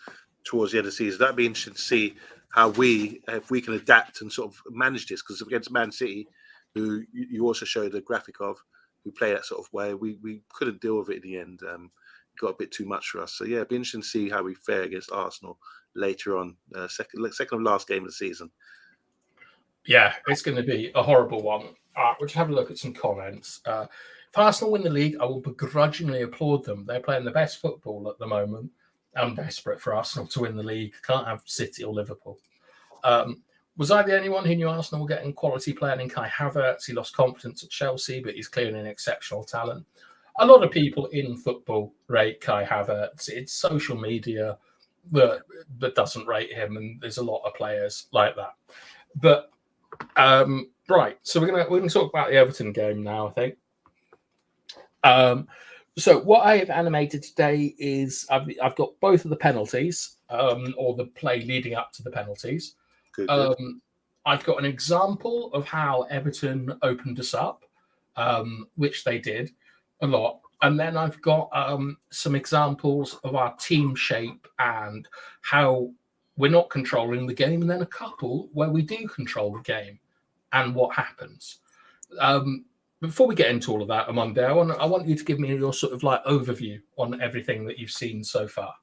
towards the end of the season. That'd be interesting to see how if we can adapt and sort of manage this, because against Man City, who you also showed a graphic of, who play that sort of way, we couldn't deal with it in the end. Got a bit too much for us. So yeah, it'd be interesting to see how we fare against Arsenal later on, second of last game of the season. Yeah, it's going to be a horrible one. We'll just have a look at some comments. If Arsenal win the league, I will begrudgingly applaud them. They're playing the best football at the moment. I'm desperate for Arsenal to win the league. Can't have City or Liverpool. Was I the only one who knew Arsenal were getting quality player in Kai Havertz? He lost confidence at Chelsea, but he's clearly an exceptional talent. A lot of people in football rate Kai Havertz. It's social media that doesn't rate him, and there's a lot of players like that. But right, so we're gonna talk about the Everton game now, I think. So what I have animated today is I've got both of the penalties, or the play leading up to the penalties. Good. I've got an example of how Everton opened us up, which they did a lot. And then I've got some examples of our team shape and how we're not controlling the game, and then a couple where we do control the game and what happens. Before we get into all of that, Amanda, I want you to give me your sort of like overview on everything that you've seen so far.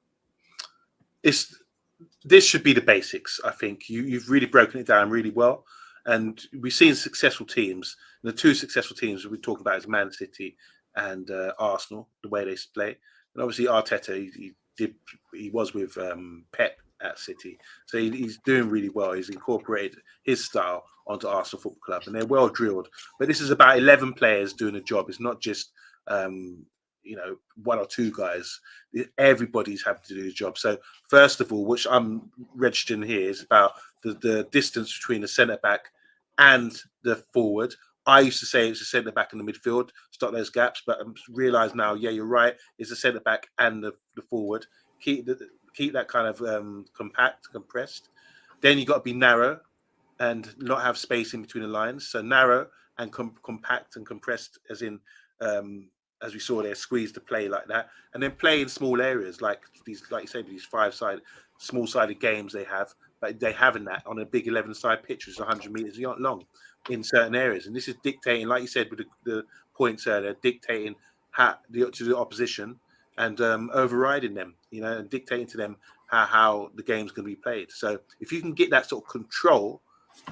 This should be the basics. I think you've really broken it down really well, and we've seen successful teams. The 2 successful teams we talk about is Man City and Arsenal, the way they play. And obviously Arteta, he was with Pep at City. So he's doing really well. He's incorporated his style onto Arsenal Football Club, and they're well drilled. But this is about 11 players doing a job. It's not just one or two guys. Everybody's having to do the job. So first of all, which I'm registering here, is about the distance between the centre back and the forward. I used to say it's the centre back and the midfield, stop those gaps, but I realise now, yeah, you're right. It's the centre back and the forward. Keep that kind of compact, compressed. Then you got to be narrow and not have space in between the lines. So narrow and compact and compressed, as in as we saw there, squeeze to play like that, and then play in small areas like these, like you say, these small-sided games they have. But they haven't that on a big 11-side pitch, which is 100 meters long in certain areas, and this is dictating, like you said, with the points earlier, dictating to the opposition and overriding them, and dictating to them how the game's going to be played. So if you can get that sort of control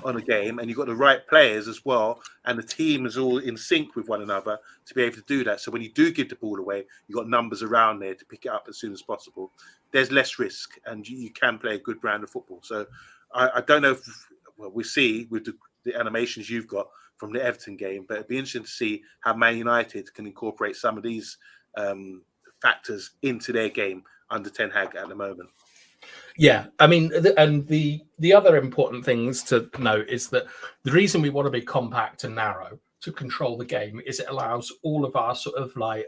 on a game, and you've got the right players as well, and the team is all in sync with one another to be able to do that. So when you do give the ball away, you've got numbers around there to pick it up as soon as possible. There's less risk, and you can play a good brand of football. So I don't know if, we'll see with the animations you've got from the Everton game, but it'd be interesting to see how Man United can incorporate some of these factors into their game under Ten Hag at the moment. Yeah, I mean, and the other important things to note is that the reason we want to be compact and narrow to control the game is it allows all of our sort of like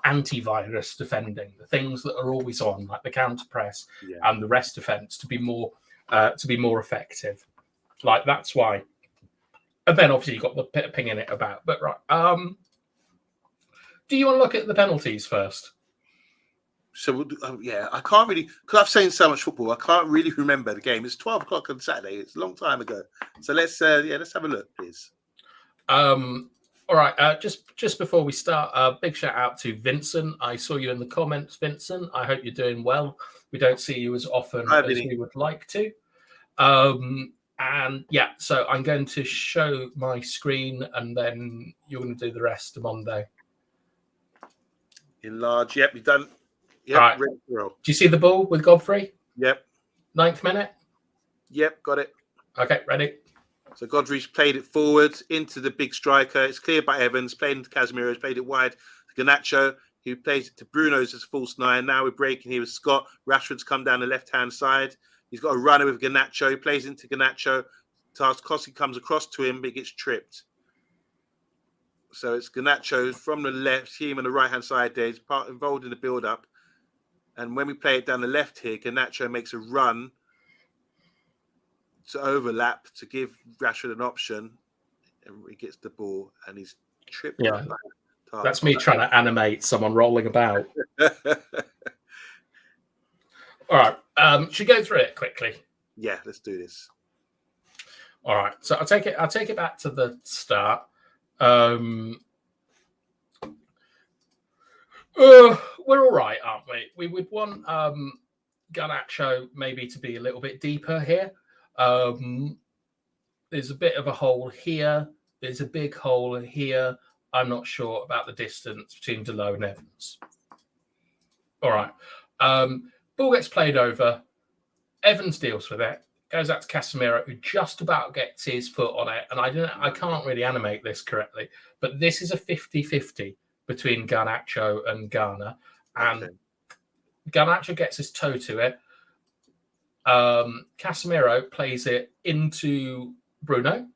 antivirus defending, the things that are always on, like the counter press and the rest defense, to be more effective. Like, that's why. And then obviously you've got the pinging it about. But right, do you want to look at the penalties first? So I can't really, because I've seen so much football, I can't really remember the game. It's 12 o'clock on Saturday. It's a long time ago. So let's have a look, please. All right. Just before we start, big shout out to Vincent. I saw you in the comments, Vincent. I hope you're doing well. We don't see you as often as we would like to. And yeah, so I'm going to show my screen, and then you're going to do the rest of Monday. Enlarge. Yep, you've done. Yep, right. Do you see the ball with Godfrey? Yep. 9th minute? Yep, got it. Okay, ready? So Godfrey's played it forward into the big striker. It's cleared by Evans, played into Casemiro, he's played it wide to Garnacho, who plays it to Bruno's as false nine. Now we're breaking here with Scott. Rashford's come down the left-hand side. He's got a runner with Garnacho. He plays into Garnacho. Tarkowski comes across to him, but he gets tripped. So it's Garnacho from the left, him on the right-hand side there. He's involved in the build-up. And when we play it down the left here, Garnacho makes a run to overlap to give Rashford an option. And he gets the ball and he's tripped. Yeah, that's me trying to animate someone rolling about. All right. Should we go through it quickly? Yeah, let's do this. All right. So I'll take it back to the start. We're all right, aren't we? We would want Garnacho maybe to be a little bit deeper here. There's a bit of a hole here. There's a big hole here. I'm not sure about the distance between Delo and Evans. All right. Ball gets played over. Evans deals with it. Goes out to Casemiro, who just about gets his foot on it. And I can't really animate this correctly, but this is a 50-50 between Garnacho and Garner. And Garnacho gets his toe to it. Casemiro plays it into Bruno,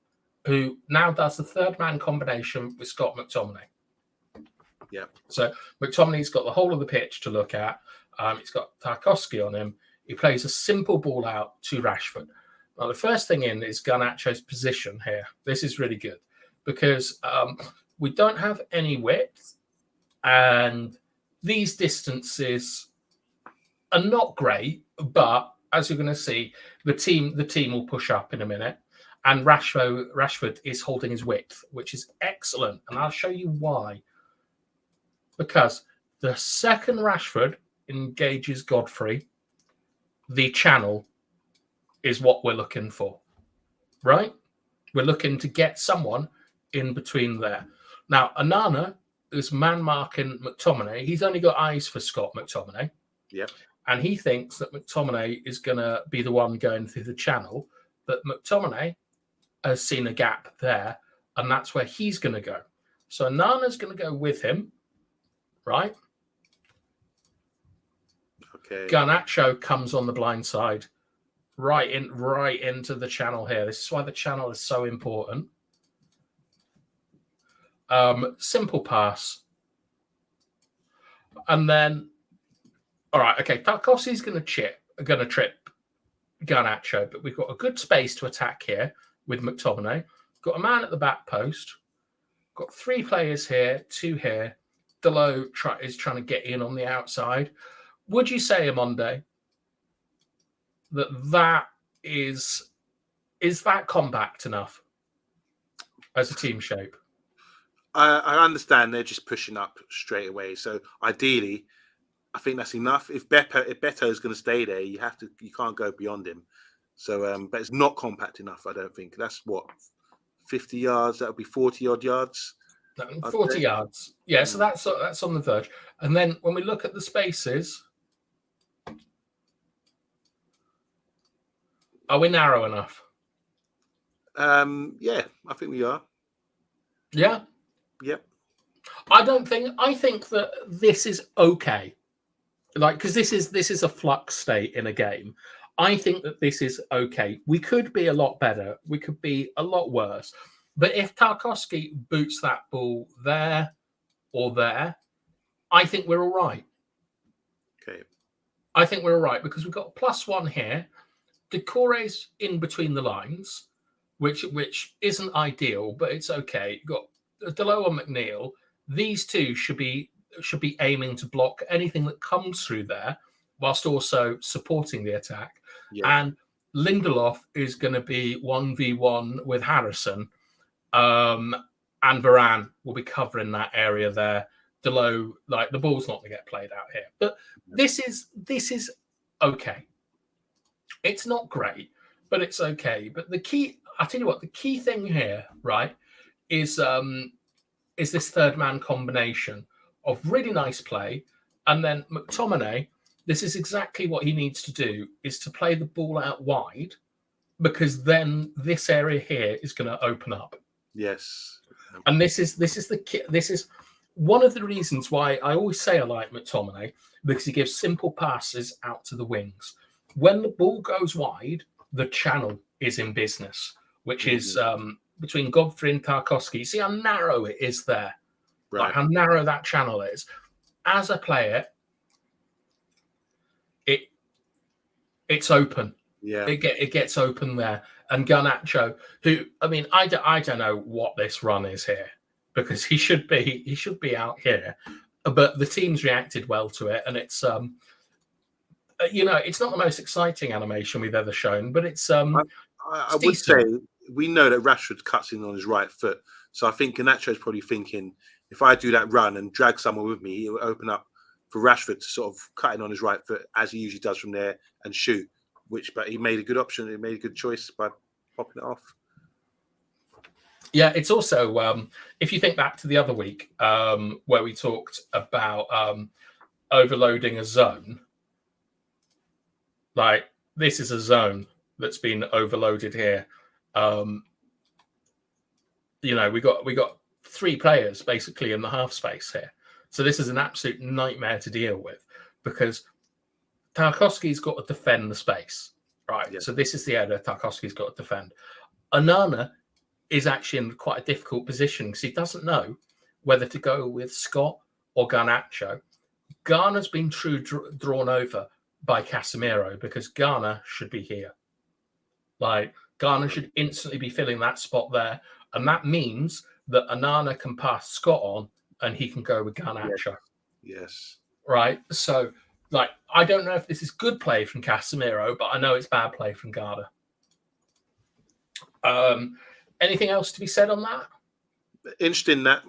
who now does the third man combination with Scott McTominay. Yeah. So McTominay's got the whole of the pitch to look at. He's got Tarkowski on him. He plays a simple ball out to Rashford. Now, the first thing in is Garnacho's position here. This is really good because we don't have any width, and these distances are not great, but as you're going to see, the team will push up in a minute, and Rashford is holding his width, which is excellent, and I'll show you why. Because the second Rashford engages Godfrey, the channel is what we're looking for, right? We're looking to get someone in between there. Now, Onana is man-marking McTominay. He's only got eyes for Scott McTominay. Yep. And he thinks that McTominay is going to be the one going through the channel, but McTominay has seen a gap there, and that's where he's going to go. So Nana's going to go with him, right? Okay. Garnacho comes on the blind side, right into the channel here. This is why the channel is so important. Simple pass. And then, all right, okay, Tarkovsky's going to trip Garnacho, but we've got a good space to attack here with McTominay. Got a man at the back post. Got 3 players here, 2 here. Delo is trying to get in on the outside. Would you say, Amonde, that is that compact enough as a team shape? I understand they're just pushing up straight away. So ideally, I think that's enough. If Beto is going to stay there, you can't go beyond him. So, but it's not compact enough. I don't think that's what 50 yards. That would be 40 odd yards. 40 yards. Yeah. So that's on the verge. And then when we look at the spaces, are we narrow enough? Yeah, I think we are. Yeah. Yep. I think that this is okay. Like, because this is a flux state in a game. I think that this is okay. We could be a lot better. We could be a lot worse. But if Tarkovsky boots that ball there or there, I think we're all right. Okay. I think we're all right because we've got +1 here. Decore's in between the lines, which isn't ideal, but it's okay. You've got Delo and McNeil. These two should be aiming to block anything that comes through there, whilst also supporting the attack. Yeah. And Lindelof is going to be 1v1 with Harrison, and Varane will be covering that area there. Delo, like, the ball's not going to get played out here, but this is okay. It's not great, but it's okay. But the key, I tell you what, the key thing here, right, is this third man combination of really nice play, and then McTominay. This is exactly what he needs to do: is to play the ball out wide, because then this area here is going to open up. Yes, and this is one of the reasons why I always say I like McTominay, because he gives simple passes out to the wings. When the ball goes wide, the channel is in business, which is between Godfrey and Tarkovsky. See how narrow it is there, right? Like how narrow that channel is. As a player, it's open. Yeah, it gets open there. And Garnacho, who, I mean, I don't know what this run is here, because he should be out here, but the team's reacted well to it, and it's it's not the most exciting animation we've ever shown, but it's I would say we know that Rashford cuts in on his right foot, so I think Garnacho's probably thinking, if I do that run and drag someone with me, it will open up for Rashford to sort of cut in on his right foot, as he usually does from there, and shoot. But he made a good option. He made a good choice by popping it off. Yeah, it's also if you think back to the other week where we talked about overloading a zone. Like, this is a zone that's been overloaded here. We got 3 players basically in the half space here. So this is an absolute nightmare to deal with, because Tarkovsky's got to defend the space, right? Yeah. So this is the area Tarkovsky's got to defend. Onana is actually in quite a difficult position because he doesn't know whether to go with Scott or Garnacho. Garner's been drawn over by Casemiro, because Garner should be here. Like, Garner should instantly be filling that spot there, and that means that Onana can pass Scott on, and he can go with Garnacho. Yes. Right. So, like, I don't know if this is good play from Casemiro, but I know it's bad play from Garner. Anything else to be said on that? Interesting that,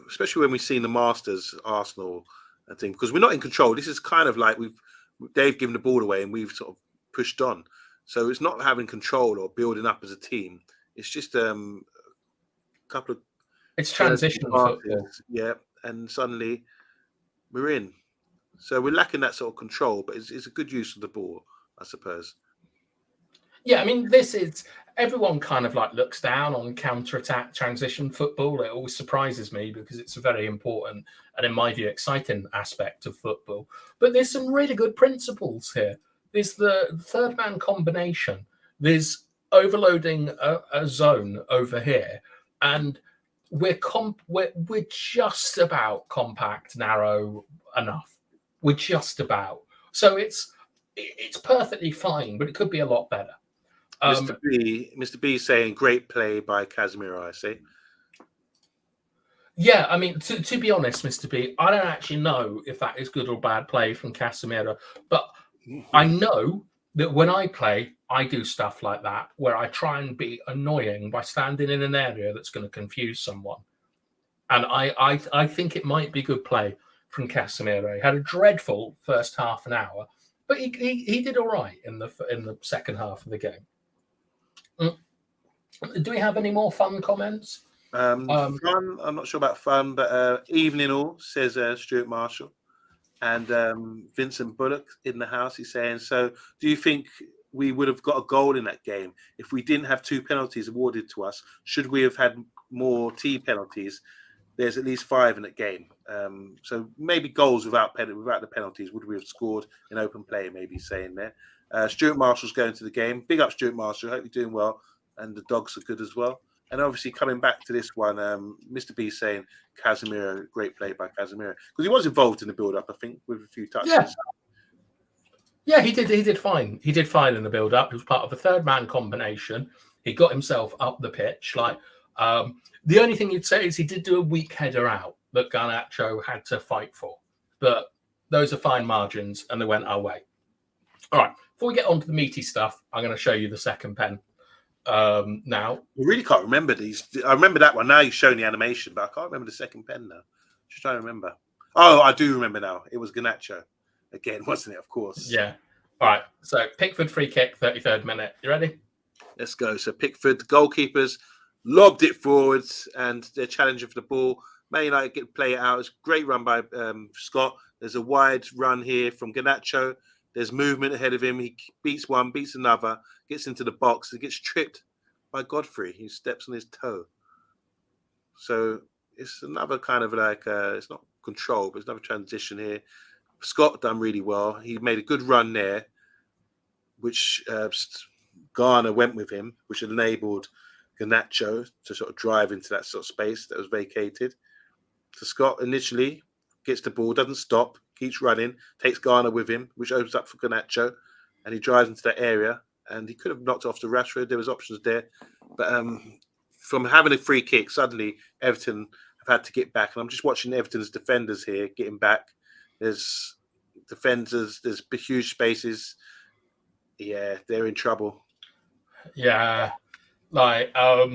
especially when we've seen the Masters, Arsenal, I think, because we're not in control. This is kind of like they've given the ball away and we've sort of pushed on. So it's not having control or building up as a team. It's just a couple of... It's transitional football. Yeah, and suddenly we're in. So we're lacking that sort of control, but it's a good use of the ball, I suppose. Yeah, I mean, this is everyone kind of like looks down on counter-attack transition football. It always surprises me because it's a very important and, in my view, exciting aspect of football. But there's some really good principles here. There's the third man combination. There's overloading a zone over here, and we're just about compact, narrow enough. We're just about. So it's perfectly fine, but it could be a lot better. Mr. B saying great play by Casemiro, I say. Yeah, I mean, to be honest, Mr. B, I don't actually know if that is good or bad play from Casemiro, but I know that when I play, I do stuff like that where I try and be annoying by standing in an area that's going to confuse someone. And I think it might be good play from Casemiro. He had a dreadful first half an hour, but he did all right in the second half of the game. Do we have any more fun comments? Fun. I'm not sure about fun, but evening all, says Stuart Marshall. And Vincent Bullock in the house, he's saying, so do you think we would have got a goal in that game if we didn't have 2 penalties awarded to us? Should we have had more T penalties? There's at least 5 in that game. So maybe goals without the penalties. Would we have scored in open play? Maybe saying there. Stuart Marshall's going to the game. Big up, Stuart Marshall. Hope you're doing well. And the dogs are good as well. And obviously coming back to this one, Mr. B saying Casemiro, great play by Casemiro. Because he was involved in the build-up, I think, with a few touches. Yeah, he did fine. He did fine in the build-up. He was part of a third-man combination. He got himself up the pitch. Like the only thing you'd say is he did do a weak header out that Garnacho had to fight for. But those are fine margins, and they went our way. All right, before we get on to the meaty stuff, I'm going to show you the second pen. Now, you really can't remember these. I remember that one. Now you've shown the animation, but I can't remember the second pen now. Just trying to remember. Oh, I do remember now. It was Garnacho again, wasn't it? Of course. Yeah. All right. So Pickford free kick, 33rd minute. You ready? Let's go. So Pickford, the goalkeepers, lobbed it forwards, and they're challenging for the ball. Man United get play it out. It's a great run by Scott. There's a wide run here from Garnacho. There's movement ahead of him. He beats one, beats another, gets into the box. He gets tripped by Godfrey. He steps on his toe. So it's another kind of like, it's not control, but it's another transition here. Scott done really well. He made a good run there, which Garner went with him, which enabled Garnacho to sort of drive into that sort of space that was vacated. So Scott initially gets the ball, doesn't stop, keeps running, takes Garner with him, which opens up for Garnacho, and he drives into that area. And he could have knocked off to Rashford. There was options there, but from having a free kick, suddenly Everton have had to get back. And I'm just watching Everton's defenders here getting back. There's defenders. There's huge spaces. Yeah, they're in trouble. Yeah, like I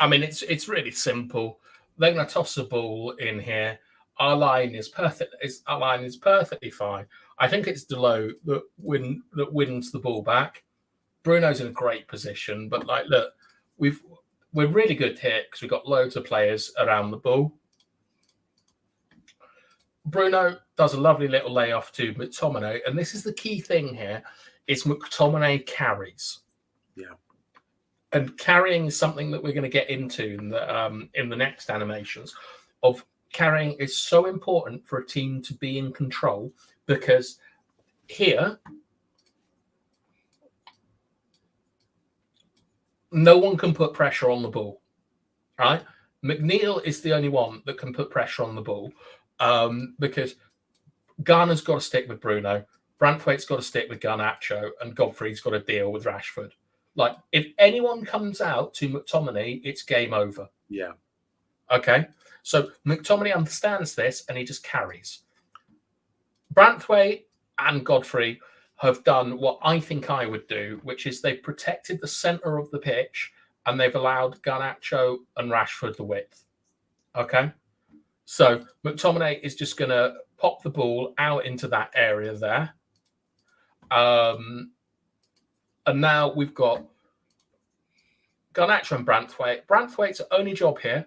mean, it's really simple. They're going to toss the ball in here. Our line is perfect. Our line is perfectly fine. I think it's Delot that wins the ball back. Bruno's in a great position, but like, look, we're really good here because we've got loads of players around the ball. Bruno does a lovely little layoff to McTominay, and this is the key thing here: is McTominay carries. Yeah, and carrying is something that we're going to get into in the next animations. Of carrying is so important for a team to be in control, because here no one can put pressure on the ball, right? McNeil is the only one that can put pressure on the ball, because Garner's got to stick with Bruno, Branthwaite's got to stick with Garnacho, and Godfrey's got to deal with Rashford. Like, if anyone comes out to McTominay, it's game over. Yeah. Okay? So McTominay understands this, and he just carries. Branthwaite and Godfrey have done what I think I would do, which is they've protected the centre of the pitch, and they've allowed Garnacho and Rashford the width. Okay? So McTominay is just going to pop the ball out into that area there. And now we've got Garnacho and Branthwaite. Branthwaite's only job here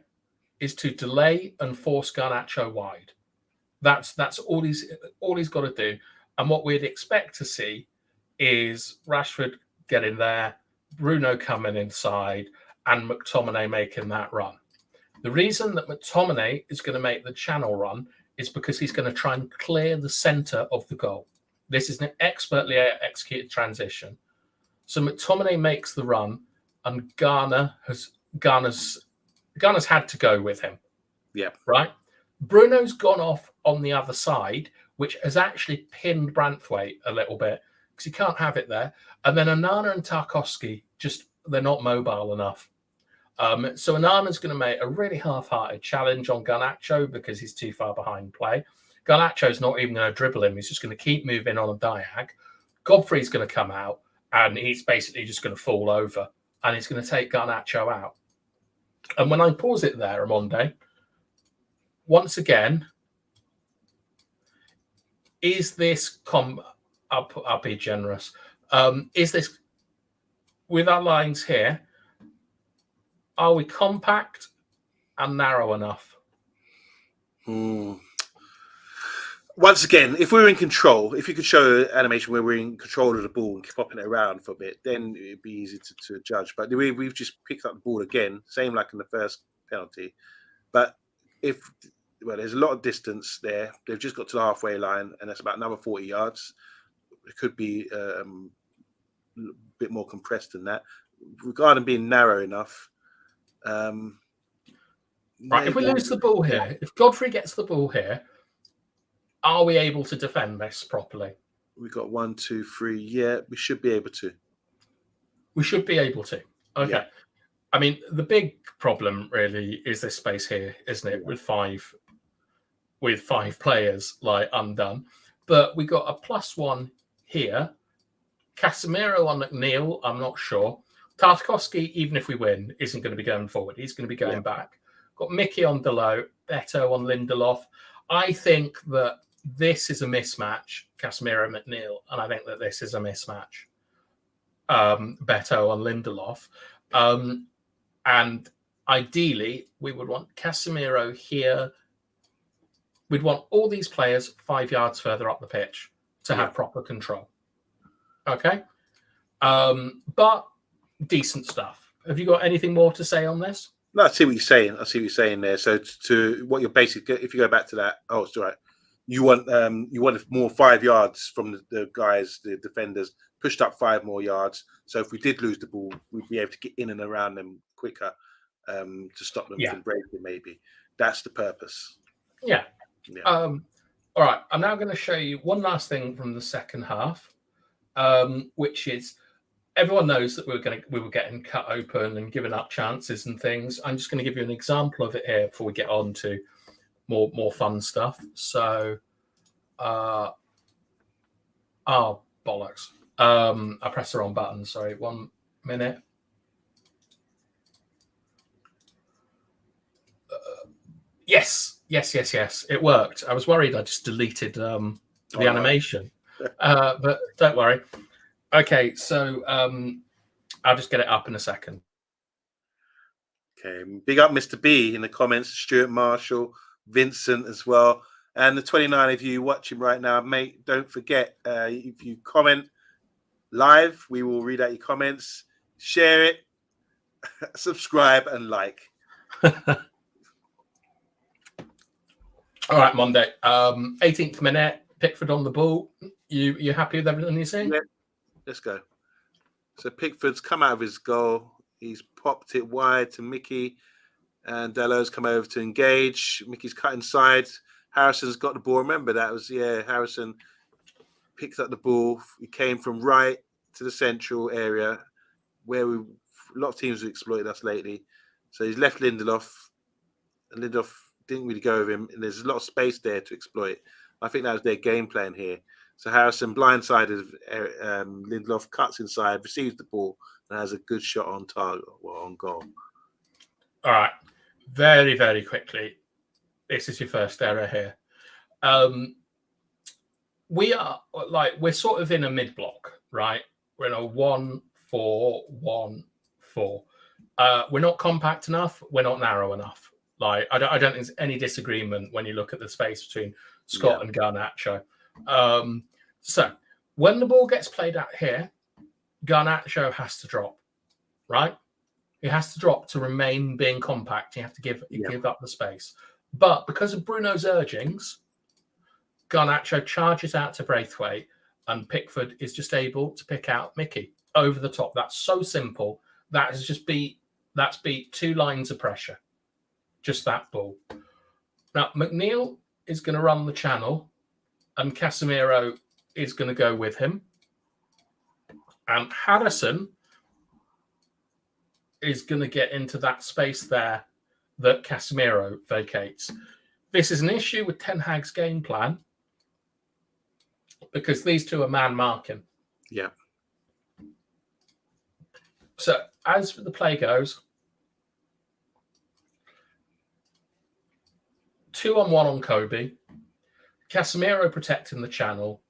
is to delay and force Garnacho wide. That's all he's got to do. And what we'd expect to see is Rashford getting there, Bruno coming inside, and McTominay making that run. The reason that McTominay is going to make the channel run is because he's going to try and clear the centre of the goal. This is an expertly executed transition. So McTominay makes the run, and Garner's had to go with him. Yeah. Right? Bruno's gone off on the other side, which has actually pinned Branthwaite a little bit because he can't have it there. And then Onana and Tarkowski, they're not mobile enough. So Onana's going to make a really half-hearted challenge on Garnacho because he's too far behind play. Garnacho's not even going to dribble him. He's just going to keep moving on a diag. Godfrey's going to come out, and he's basically just going to fall over, and he's going to take Garnacho out. And when I pause it there, Amonde, once again, is this I'll be generous. Is this, with our lines here, are we compact and narrow enough? Once again, if we were in control, if you could show animation where we're in control of the ball and popping it around for a bit, then it'd be easy to judge. But we've just picked up the ball again, same like in the first penalty. But there's a lot of distance there. They've just got to the halfway line, and that's about another 40 yards. It could be a bit more compressed than that. Regarding being narrow enough. Right, if we lose the ball here, if Godfrey gets the ball here, are we able to defend this properly? We've got 1, 2, 3. Yeah, we should be able to. We should be able to. Okay. Yeah. I mean, the big problem really is this space here, isn't it? Yeah. With five players like undone. But we got a +1 here. Casemiro on McNeil, I'm not sure. Tarkowski, even if we win, isn't going to be going forward. He's going to be going back. Got Mickey on Dalot, Beto on Lindelof. I think that this is a mismatch, Casemiro McNeil, and I think that this is a mismatch, Beto on Lindelof. And ideally, we would want Casemiro here. We'd want all these players 5 yards further up the pitch to have proper control. Okay? But decent stuff. Have you got anything more to say on this? No, I see what you're saying. I see what you're saying there. So to what you're basically, if you go back to that, it's all right. You want more 5 yards from the guys, the defenders, pushed up 5 more yards. So if we did lose the ball, we'd be able to get in and around them quicker to stop them from breaking. Maybe that's the purpose. Yeah. All right. I'm now going to show you one last thing from the second half, which is everyone knows that we were getting cut open and giving up chances and things. I'm just going to give you an example of it here before we get on to more fun stuff. So, bollocks! I pressed the wrong button. Sorry, 1 minute. Yes. It worked. I was worried I just deleted the animation, but don't worry. Okay, so I'll just get it up in a second. Okay, big up Mr. B in the comments, Stuart Marshall, Vincent as well, and the 29 of you watching right now, mate. Don't forget, if you comment live, we will read out your comments, share it, subscribe, and like. All right, Monday, 18th minute, Pickford on the ball. You happy with everything you're saying? Yeah. Let's go. So Pickford's come out of his goal. He's popped it wide to Mickey, and Dalot's come over to engage. Mickey's cut inside. Harrison's got the ball. Remember that was Harrison picked up the ball. He came from right to the central area where a lot of teams have exploited us lately. So he's left Lindelof, and Lindelof didn't really go with him. And there's a lot of space there to exploit. I think that was their game plan here. So Harrison blindsided Lindelof, cuts inside, receives the ball, and has a good shot on target or on goal. All right. Very, very quickly. This is your first error here. We're sort of in a mid-block, right? We're in a 1-4-1-4. We're not compact enough. We're not narrow enough. Like, I don't think there's any disagreement when you look at the space between Scott and Garnacho. So when the ball gets played out here, Garnacho has to drop, right? He has to drop to remain being compact. You have to give up the space. But because of Bruno's urgings, Garnacho charges out to Braithwaite, and Pickford is just able to pick out Mickey over the top. That's so simple. That's beat 2 lines of pressure. Just that ball. Now, McNeil is going to run the channel, and Casemiro is going to go with him. And Harrison is going to get into that space there that Casemiro vacates. This is an issue with Ten Hag's game plan because these two are man marking. Yeah. So as the play goes, 2-on-1 on Kobe, Casemiro protecting the channel,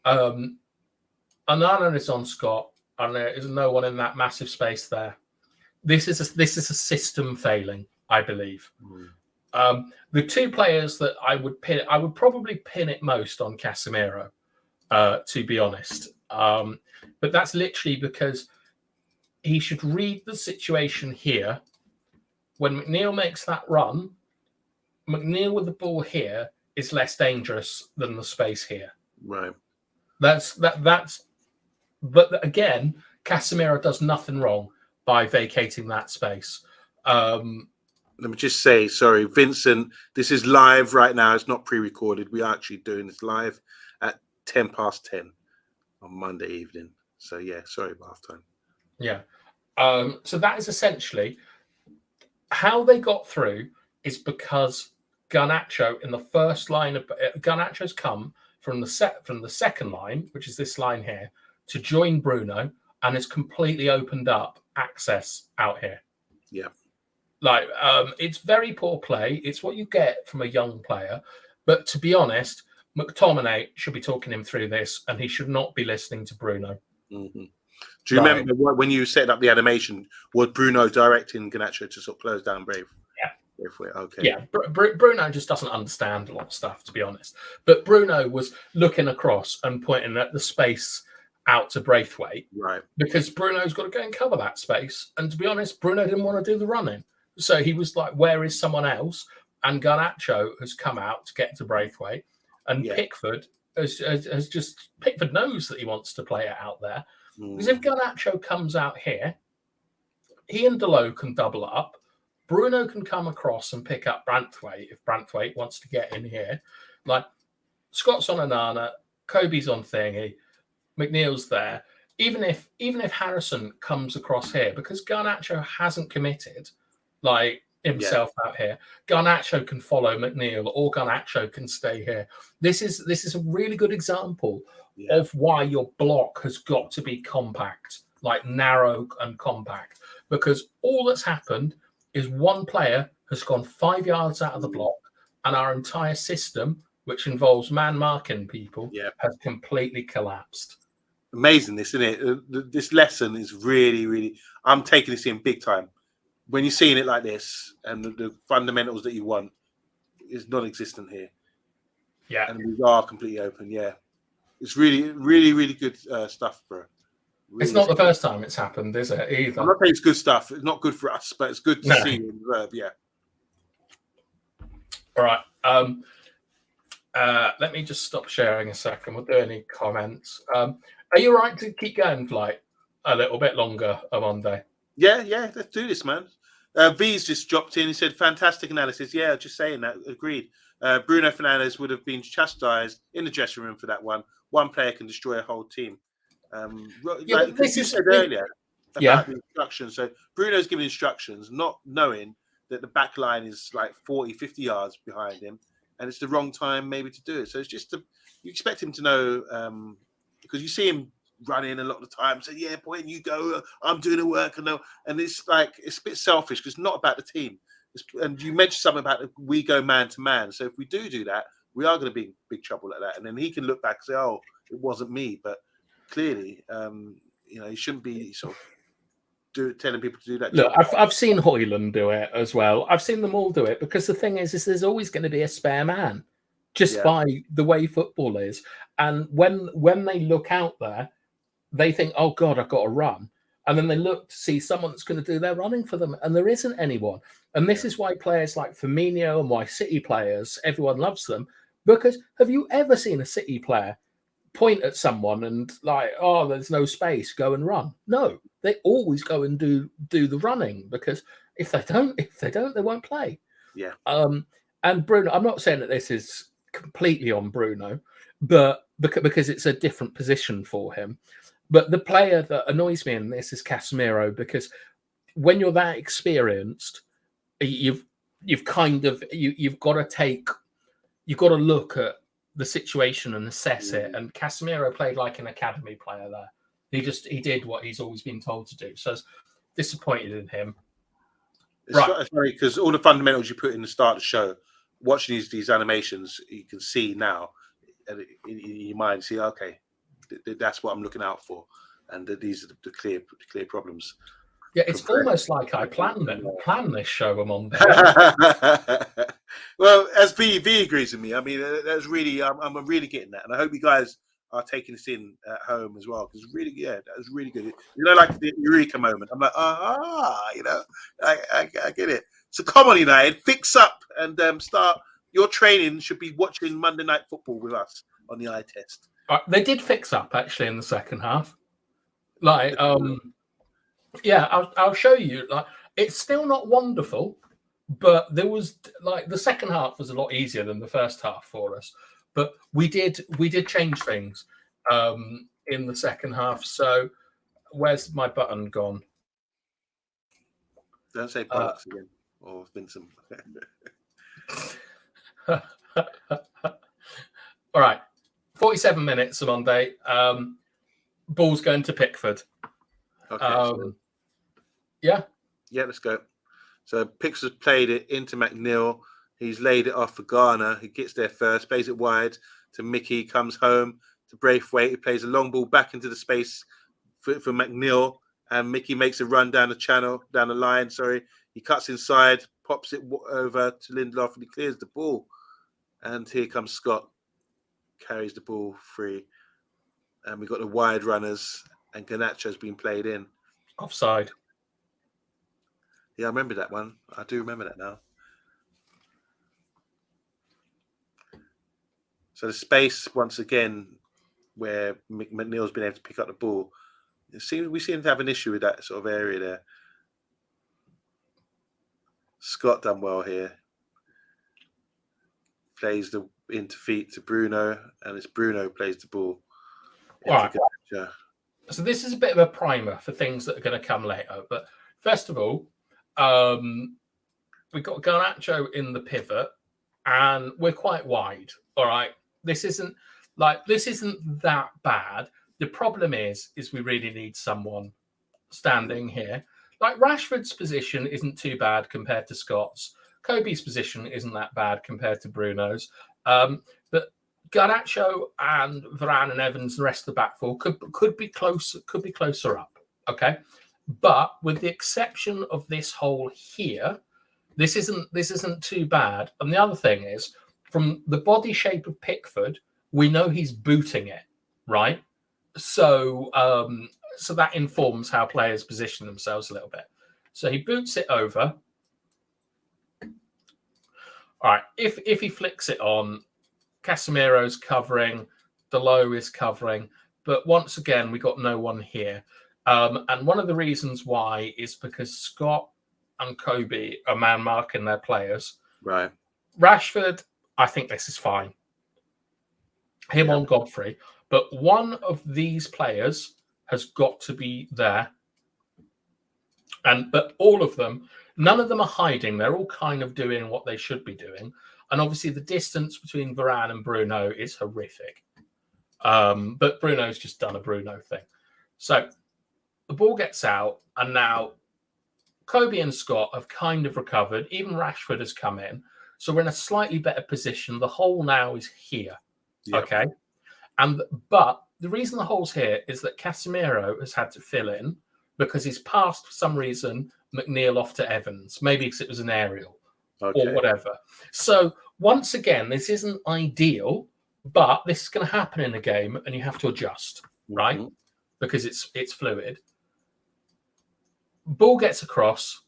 Onana is on Scott, and there is no one in that massive space there. This is a system failing, I believe. The 2 players that I would probably pin it most on Casemiro, to be honest. But that's literally because he should read the situation here. When McNeil makes that run, McNeil with the ball here is less dangerous than the space here. Right. But again, Casemiro does nothing wrong by vacating that space. Let me just say, sorry, Vincent, this is live right now. It's not pre-recorded. We are actually doing this live at 10:10 on Monday evening. So yeah, sorry about halftime. Yeah. So that is essentially how they got through, is because Garnacho in the first line of Garnacho's come from the second line, which is this line here, to join Bruno, and has completely opened up access out here. Yeah. Like, it's very poor play. It's what you get from a young player. But to be honest, McTominay should be talking him through this, and he should not be listening to Bruno. Mm-hmm. Do you remember when you set up the animation, was Bruno directing Garnacho to sort of close down Brave? Yeah. Okay. Yeah, Bruno just doesn't understand a lot of stuff, to be honest. But Bruno was looking across and pointing at the space out to Braithwaite. Right. Because Bruno's got to go and cover that space. And to be honest, Bruno didn't want to do the running. So he was like, where is someone else? And Garnacho has come out to get to Braithwaite. And Pickford has just... Pickford knows that he wants to play it out there. Because if Garnacho comes out here, he and Delo can double up. Bruno can come across and pick up Braithwaite if Braithwaite wants to get in here. Like, Scott's on Onana, Kobe's on Thingy, McNeil's there. Even if Harrison comes across here, because Garnacho hasn't committed, like himself out here, Garnacho can follow McNeil, or Garnacho can stay here. This is a really good example of why your block has got to be compact, like narrow and compact, because all that's happened is one player has gone 5 yards out of the block, and our entire system, which involves man marking people, has completely collapsed. Amazing, this, isn't it? This lesson is really, really... I'm taking this in big time. When you're seeing it like this, and the fundamentals that you want is non-existent here. Yeah. And we are completely open, It's really, really, really good stuff, bro. Really, it's not the first time it's happened, is it, either? I'm not saying it's good stuff. It's not good for us, but it's good to see in the verb, All right. Let me just stop sharing a second. We'll do any comments. Are you all right to keep going for like a little bit longer on Monday? Yeah, let's do this, man. V's just dropped in. He said, fantastic analysis. Yeah, just saying that. Agreed. Bruno Fernandes would have been chastised in the dressing room for that one. One player can destroy a whole team. Like this you said earlier about the instructions. So Bruno's giving instructions, not knowing that the back line is like 40, 50 yards behind him, and it's the wrong time maybe to do it. So it's just you expect him to know, because you see him running a lot of the time. So yeah, boy, you go. I'm doing the work, and it's like it's a bit selfish because it's not about the team. And you mentioned something about we go man to man. So if we do that, we are going to be in big trouble like that. And then he can look back and say, "Oh, it wasn't me," but clearly, he shouldn't be sort of telling people to do that Look, job. I've seen Hoyland do it as well. I've seen them all do it because the thing is there's always going to be a spare man, just by the way football is. And when they look out there, they think, "Oh God, I've got to run," and then they look to see someone that's going to do their running for them, and there isn't anyone. And this is why players like Firmino and why City players, everyone loves them. Because have you ever seen a City player point at someone and like, "Oh, there's no space, go and run"? No, they always go and do the running, because if they don't, they won't play. Yeah. And Bruno, I'm not saying that this is completely on Bruno, but because it's a different position for him. But the player that annoys me in this is Casemiro, because when you're that experienced, you've got to look at the situation and assess it. And Casemiro played like an academy player there. He did what he's always been told to do. So I was disappointed in him. It's funny because all the fundamentals you put in the start of the show, watching these animations, you can see now in your mind, see, okay, that's what I'm looking out for, and these are the clear problems. Yeah, it's almost like I planned this show, Monday. Well, as V agrees with me, I mean, that's really, I'm really getting that, and I hope you guys are taking this in at home as well, because really, that was really good. Like the Eureka moment. I'm like, I get it. So come on, United, fix up and start your training. Should be watching Monday Night Football with us on the eye test. They did fix up actually in the second half. Like, yeah, I'll show you. Like, it's still not wonderful, but there was like the second half was a lot easier than the first half for us. But we did change things in the second half. So where's my button gone? Don't say bollocks again or Vincent. All right, 47 minutes on Monday. Ball's going to Pickford. Okay. Yeah, let's go. So Pickford's played it into McNeil. He's laid it off for Garner. He gets there first, plays it wide to Mickey, comes home to Braithwaite. He plays a long ball back into the space for McNeil, and Mickey makes a run down the line. He cuts inside, pops it over to Lindelof, and he clears the ball. And here comes Scott, carries the ball free. And we've got the wide runners, and Garnacho's been played in. Offside. Yeah, I remember that one. I do remember that now. So the space, once again, where McNeil's been able to pick up the ball, we seem to have an issue with that sort of area there. Scott done well here. Plays the into feet to Bruno, and it's Bruno plays the ball. All right. So this is a bit of a primer for things that are going to come later. But first of all, we've got Garnacho in the pivot, and we're quite wide. All right. This isn't that bad. The problem is we really need someone standing here. Like Rashford's position isn't too bad compared to Scott's. Kobe's position isn't that bad compared to Bruno's. But Garnacho and Varane and Evans, the rest of the back four could be closer up. Okay. But with the exception of this hole here, this isn't too bad. And the other thing is, from the body shape of Pickford, we know he's booting it, right? So so that informs how players position themselves a little bit. So he boots it over. All right, if he flicks it on, Casemiro's covering, Dalot is covering, but once again, we got no one here. And one of the reasons why is because Scott and Kobe are man marking their players. Right. Rashford, I think this is fine. Him on Godfrey. But one of these players has got to be there. But all of them, none of them are hiding. They're all kind of doing what they should be doing. And obviously the distance between Varane and Bruno is horrific. But Bruno's just done a Bruno thing. So the ball gets out, and now Kobe and Scott have kind of recovered. Even Rashford has come in. So we're in a slightly better position. The hole now is here. Yep. Okay. But the reason the hole's here is that Casemiro has had to fill in because he's passed for some reason McNeil off to Evans, maybe because it was an aerial or whatever. So once again, this isn't ideal, but this is going to happen in a game, and you have to adjust, right? Because it's fluid. Ball gets across.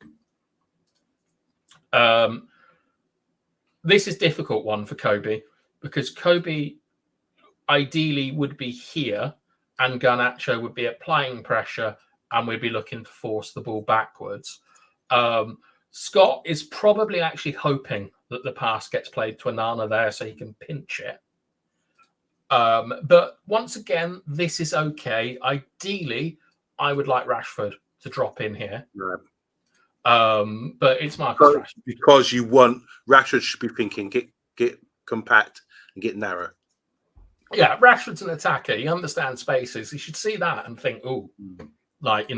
This is a difficult one for Kobe, because Kobe ideally would be here and Garnacho would be applying pressure and we'd be looking to force the ball backwards. Scott is probably actually hoping that the pass gets played to Onana there so he can pinch it. But once again, this is okay. Ideally, I would like Rashford to drop in here. Right. But it's Marcus Rashford. Because you want Rashford should be thinking get compact and get narrow. Yeah, Rashford's an attacker. He understands spaces. He should see that and think, oh, like,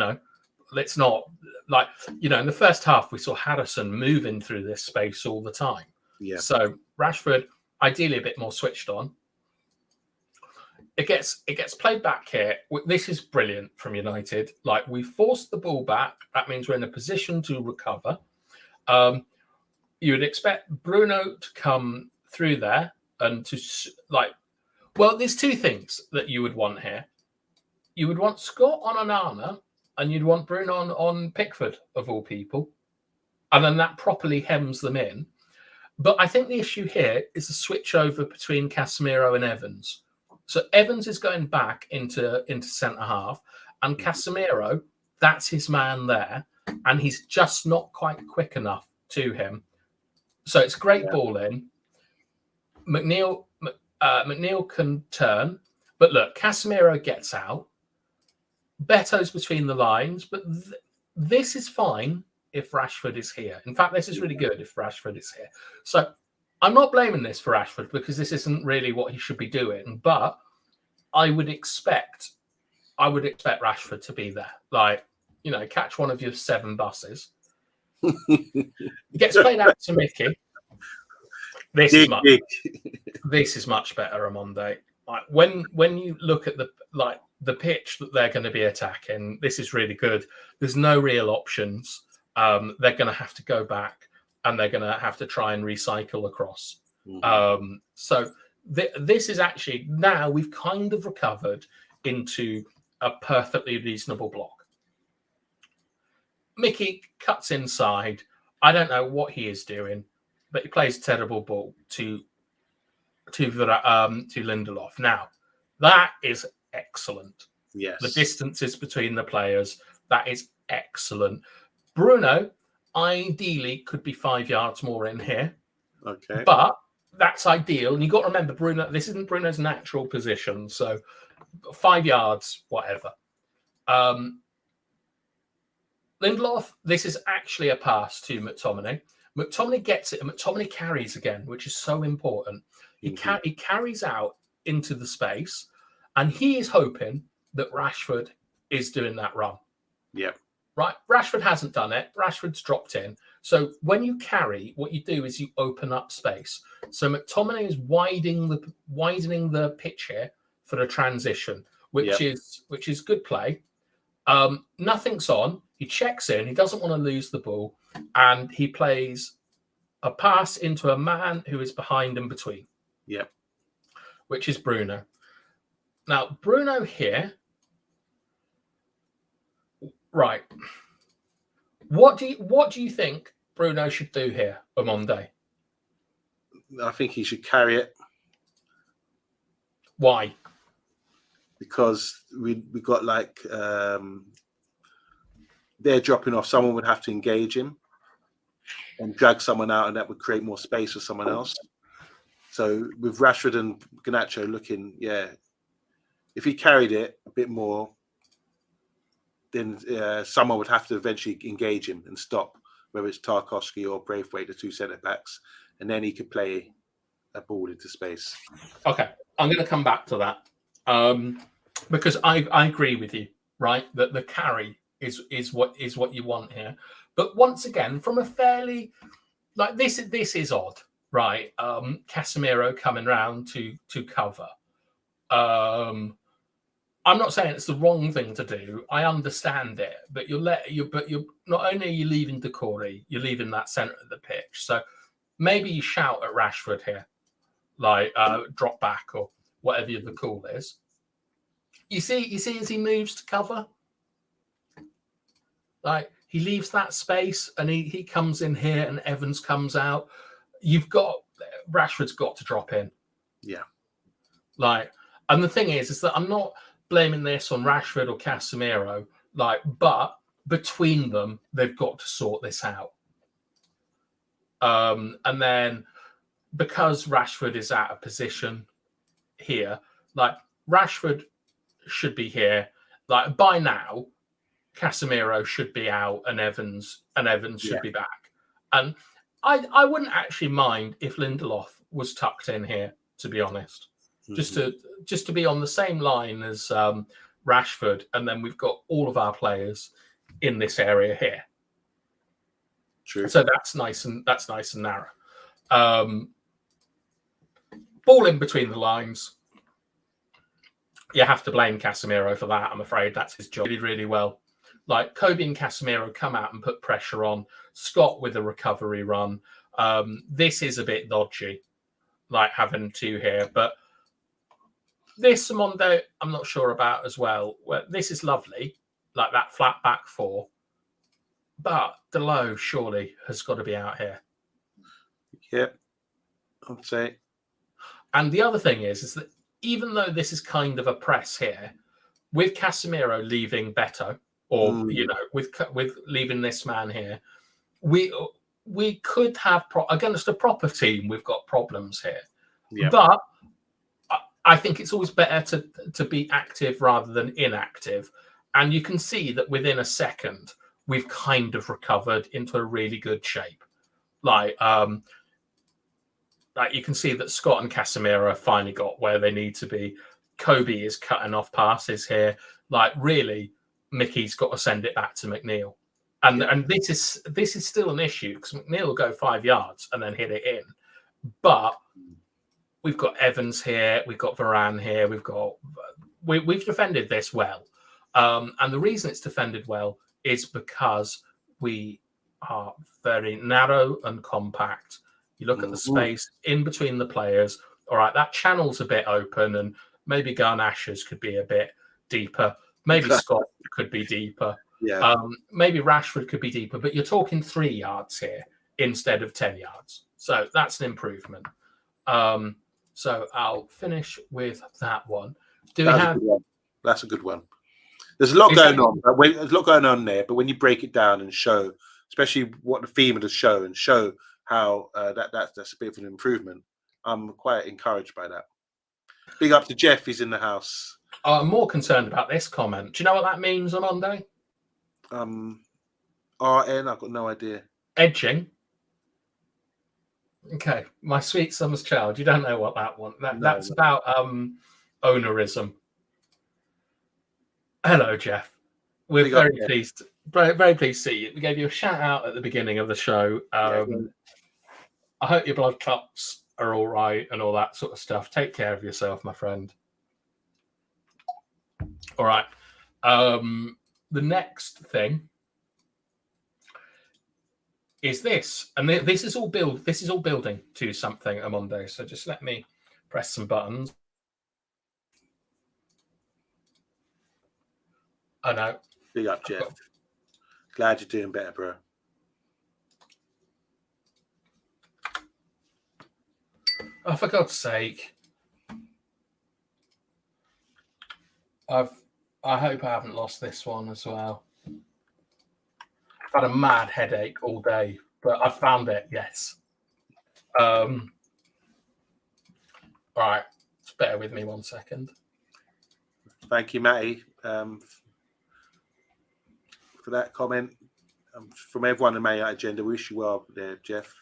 let's not, like, in the first half, we saw Harrison moving through this space all the time. Yeah. So Rashford, ideally a bit more switched on. It gets played back here. This is brilliant from United. Like, we forced the ball back. That means we're in a position to recover. You would expect Bruno to come through there and to, like, well, there's two things that you would want here. You would want Scott on Onana, and you'd want Bruno on Pickford, of all people. And then that properly hems them in. But I think the issue here is the switch over between Casemiro and Evans. So Evans is going back into centre half, and Casemiro, that's his man there, and he's just not quite quick enough to him. So it's great ball in. McNeil can turn, but look, Casemiro gets out. Beto's between the lines, but this is fine if Rashford is here. In fact, this is really good if Rashford is here. So I'm not blaming this for Rashford, because this isn't really what he should be doing, but I would expect Rashford to be there. Like, catch one of your 7 buses. It gets played out to Mickey. This is much better, Amonde. Like, when you look at the pitch that they're going to be attacking, this is really good. There's no real options. They're going to have to go back, and they're going to have to try and recycle across. So this is actually, now we've kind of recovered into a perfectly reasonable block. Mickey cuts inside. I don't know what he is doing, but he plays a terrible ball to Lindelof. Now, that is excellent. Yes. The distances between the players, that is excellent. Bruno, ideally, could be 5 yards more in here. Okay. But that's ideal. And you've got to remember, Bruno, this isn't Bruno's natural position. So 5 yards, whatever. Lindelof, this is actually a pass to McTominay. McTominay gets it, and McTominay carries again, which is so important. He carries out into the space, and he is hoping that Rashford is doing that run. Yeah. Right. Rashford hasn't done it. Rashford's dropped in. So when you carry, what you do is you open up space. So McTominay is widening the pitch here for the transition, which is good play. Nothing's on. He checks in. He doesn't want to lose the ball, and he plays a pass into a man who is behind and between. Yeah. Which is Bruno. Now, Bruno here. Right. What do you think Bruno should do here on Monday? I think he should carry it. Why? Because we got like they're dropping off. Someone would have to engage him and drag someone out, and that would create more space for someone else. So with Rashford and Garnacho looking, if he carried it a bit more, then someone would have to eventually engage him and stop, whether it's Tarkowski or Braithwaite, the 2 centre backs, and then he could play a ball into space. Okay, I'm going to come back to that because I agree with you, right? That the carry is what you want here. But once again, from a fairly like this is odd, right? Casemiro coming round to cover. I'm not saying it's the wrong thing to do. I understand it, but you're not only are you leaving Decore, you're leaving that centre of the pitch. So maybe you shout at Rashford here, like drop back or whatever the call is. You see as he moves to cover, like he leaves that space and he comes in here and Evans comes out. Rashford's got to drop in. Yeah. Like, and the thing is that I'm not blaming this on Rashford or Casemiro, like, but between them, they've got to sort this out. And then because Rashford is out of position here, like Rashford should be here. Like by now, Casemiro should be out and Evans should be back. And I wouldn't actually mind if Lindelof was tucked in here, to be honest. Just to be on the same line as Rashford, and then we've got all of our players in this area here. True. So that's nice and narrow. Ball in between the lines. You have to blame Casemiro for that. I'm afraid that's his job. He did really well. Like Kobe and Casemiro come out and put pressure on. Scott with a recovery run. This is a bit dodgy, like having two here, but. This Mondo, I'm not sure about as well. This is lovely, like that flat back four. But Delo surely has got to be out here. Yeah, I'd say. And the other thing is that even though this is kind of a press here, with Casemiro leaving Beto, or with leaving this man here, we could have against a proper team. We've got problems here, but. I think it's always better to be active rather than inactive. And you can see that within a second, we've kind of recovered into a really good shape. Like you can see that Scott and Casemiro finally got where they need to be. Kobe is cutting off passes here. Like really, Mickey's got to send it back to McNeil. And this is still an issue because McNeil will go 5 yards and then hit it in. But we've got Evans here. We've got Varane here. We've defended this well. And the reason it's defended well is because we are very narrow and compact. You look at the space in between the players. All right, that channel's a bit open and maybe Garnash's could be a bit deeper. Maybe Scott could be deeper. Yeah. Maybe Rashford could be deeper. But you're talking 3 yards here instead of 10 yards. So that's an improvement. So I'll finish with that one. That's a good one. There's a lot going on. There's a lot going on there, but when you break it down and show, especially what the theme of the show, and show how that's a bit of an improvement, I'm quite encouraged by that. Big up to Jeff. He's in the house. I'm more concerned about this comment. Do you know what that means on Monday? RN. I've got no idea. Edging. Okay, my sweet summer's child. You don't know what that one. That's about ownerism. Hello, Jeff. We're very pleased. Very pleased to see you. We gave you a shout out at the beginning of the show. I hope your blood clots are all right and all that sort of stuff. Take care of yourself, my friend. All right. The next thing is this, and this is all building to something, Amondo. So just let me press some buttons. I know. Big up, Jeff. Glad you're doing better, bro. Oh, for God's sake! I hope I haven't lost this one as well. I've had a mad headache all day, but I found it. Yes. All right. Just bear with me 1 second. Thank you, Matty, for that comment. From everyone in Man United Agenda, wish you well there, Jeff.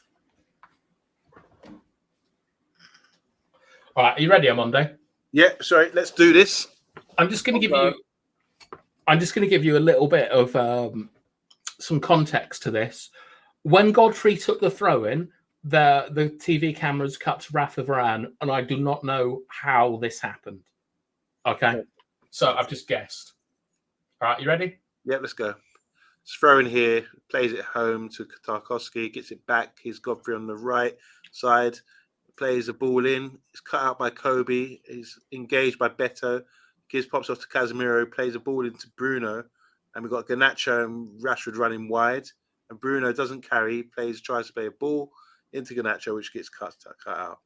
All right. Are you ready on Monday? Yeah. Sorry. Let's do this. I'm just going to give you a little bit of some context to this. When Godfrey took the throw in, the TV cameras cut to Rafa Varane, and I do not know how this happened. Okay. So I've just guessed. All right, you ready? Yeah, let's go. It's throwing here, plays it home to Tarkowski, gets it back. He's Godfrey on the right side, plays the ball in. It's cut out by Kobe. He's engaged by Beto. Pops off to Casemiro, plays the ball into Bruno. And we've got Garnacho and Rashford running wide. And Bruno doesn't carry, tries to play a ball into Garnacho, which gets cut out.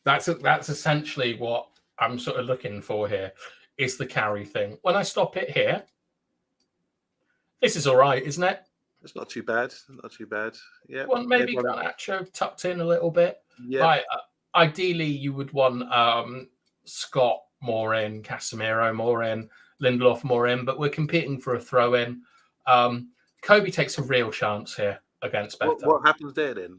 That's essentially what I'm sort of looking for here, is the carry thing. When I stop it here, this is all right, isn't it? It's not too bad. Not too bad. Yeah. Well, maybe Garnacho tucked in a little bit. Yeah. Right. Ideally, you would want Scott more in, Casemiro more in, Lindelof more in, but we're competing for a throw-in. Kobe takes a real chance here against Beto. What happens there then?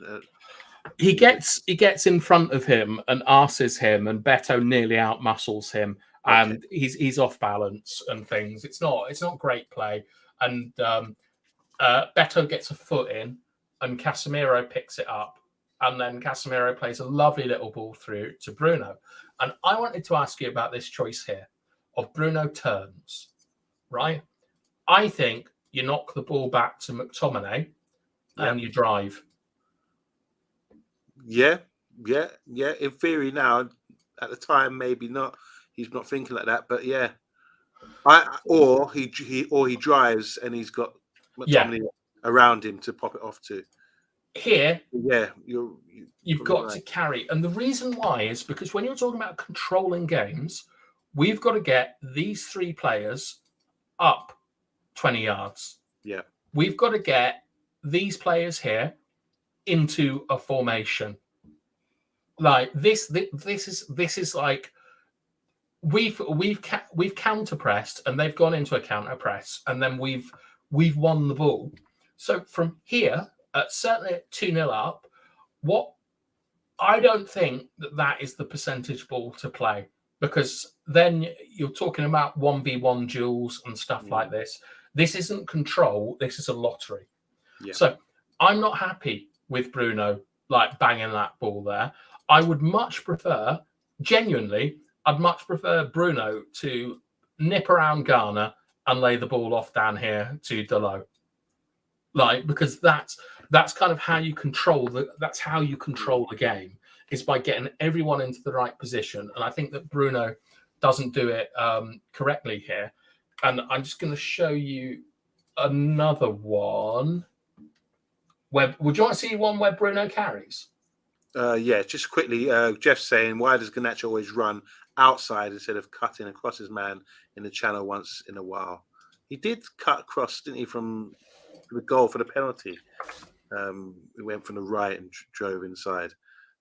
He gets in front of him and arses him, and Beto nearly outmuscles him, and he's off balance and things. It's not great play, and Beto gets a foot in, and Casemiro picks it up, and then Casemiro plays a lovely little ball through to Bruno. And I wanted to ask you about this choice here of Bruno turns, right? I think you knock the ball back to McTominay and you drive. Yeah. In theory, now, at the time, maybe not. He's not thinking like that, but yeah. Or he drives and he's got McTominay around him to pop it off to. Here, you've got to carry, and the reason why is because when you're talking about controlling games, we've got to get these three players up 20 yards. Yeah, we've got to get these players here into a formation. Like this is like we've counter pressed, and they've gone into a counter press, and then we've won the ball. So from here, certainly at 2-0 up, what I don't think that is the percentage ball to play, because then you're talking about 1v1 duels and stuff like this. This isn't control. This is a lottery. Yeah. So I'm not happy with Bruno like banging that ball there. I would much prefer, genuinely, I'd much prefer Bruno to nip around Ghana and lay the ball off down here to Delo. Like, because that's kind of how you control the game, is by getting everyone into the right position. And I think that Bruno doesn't do it correctly here. And I'm just going to show you another one. Would you want to see one where Bruno carries? Yeah, just quickly. Jeff's saying, why does Garnacho always run outside instead of cutting across his man in the channel once in a while? He did cut across, didn't he, from the goal for the penalty? He went from the right and drove inside.